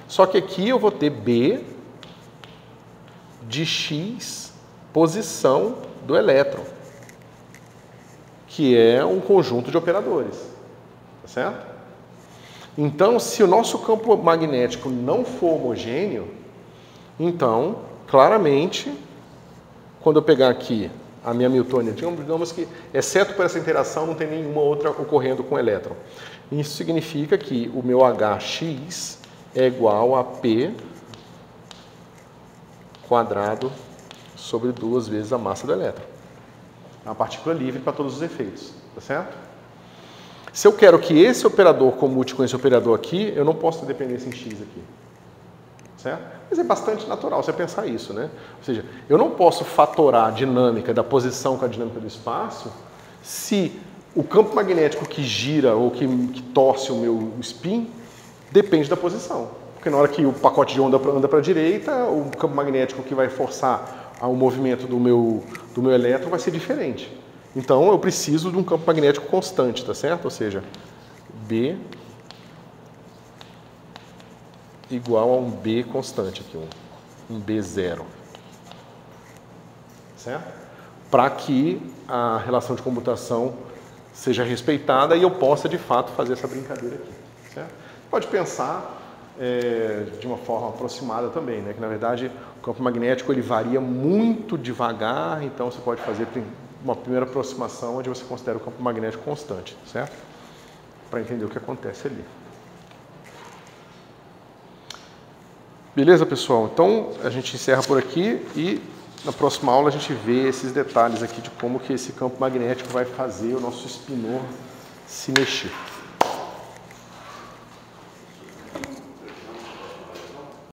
Só que aqui eu vou ter B de X posição do elétron, que é um conjunto de operadores, tá certo? Então, se o nosso campo magnético não for homogêneo, então, claramente, quando eu pegar aqui a minha Hamiltoniana, digamos que, exceto por essa interação, não tem nenhuma outra ocorrendo com o elétron. Isso significa que o meu Hx é igual a P quadrado sobre 2 vezes a massa do elétron. É uma partícula livre para todos os efeitos, tá certo? Se eu quero que esse operador comute com esse operador aqui, eu não posso ter dependência em x aqui. Certo? Mas é bastante natural você pensar isso, né? Ou seja, eu não posso fatorar a dinâmica da posição com a dinâmica do espaço se o campo magnético que gira ou que torce o meu spin depende da posição. Porque na hora que o pacote de onda anda para a direita, o campo magnético que vai forçar o movimento do meu elétron vai ser diferente. Então, eu preciso de um campo magnético constante, tá certo? Ou seja, B igual a um B constante aqui, um B0. Certo? Para que a relação de comutação seja respeitada e eu possa, de fato, fazer essa brincadeira aqui. Certo? Pode pensar de uma forma aproximada também, né? Que, na verdade, o campo magnético ele varia muito devagar, então você pode fazer uma primeira aproximação onde você considera o campo magnético constante, certo? Para entender o que acontece ali. Beleza, pessoal? Então, a gente encerra por aqui e na próxima aula a gente vê esses detalhes aqui de como que esse campo magnético vai fazer o nosso spinor se mexer.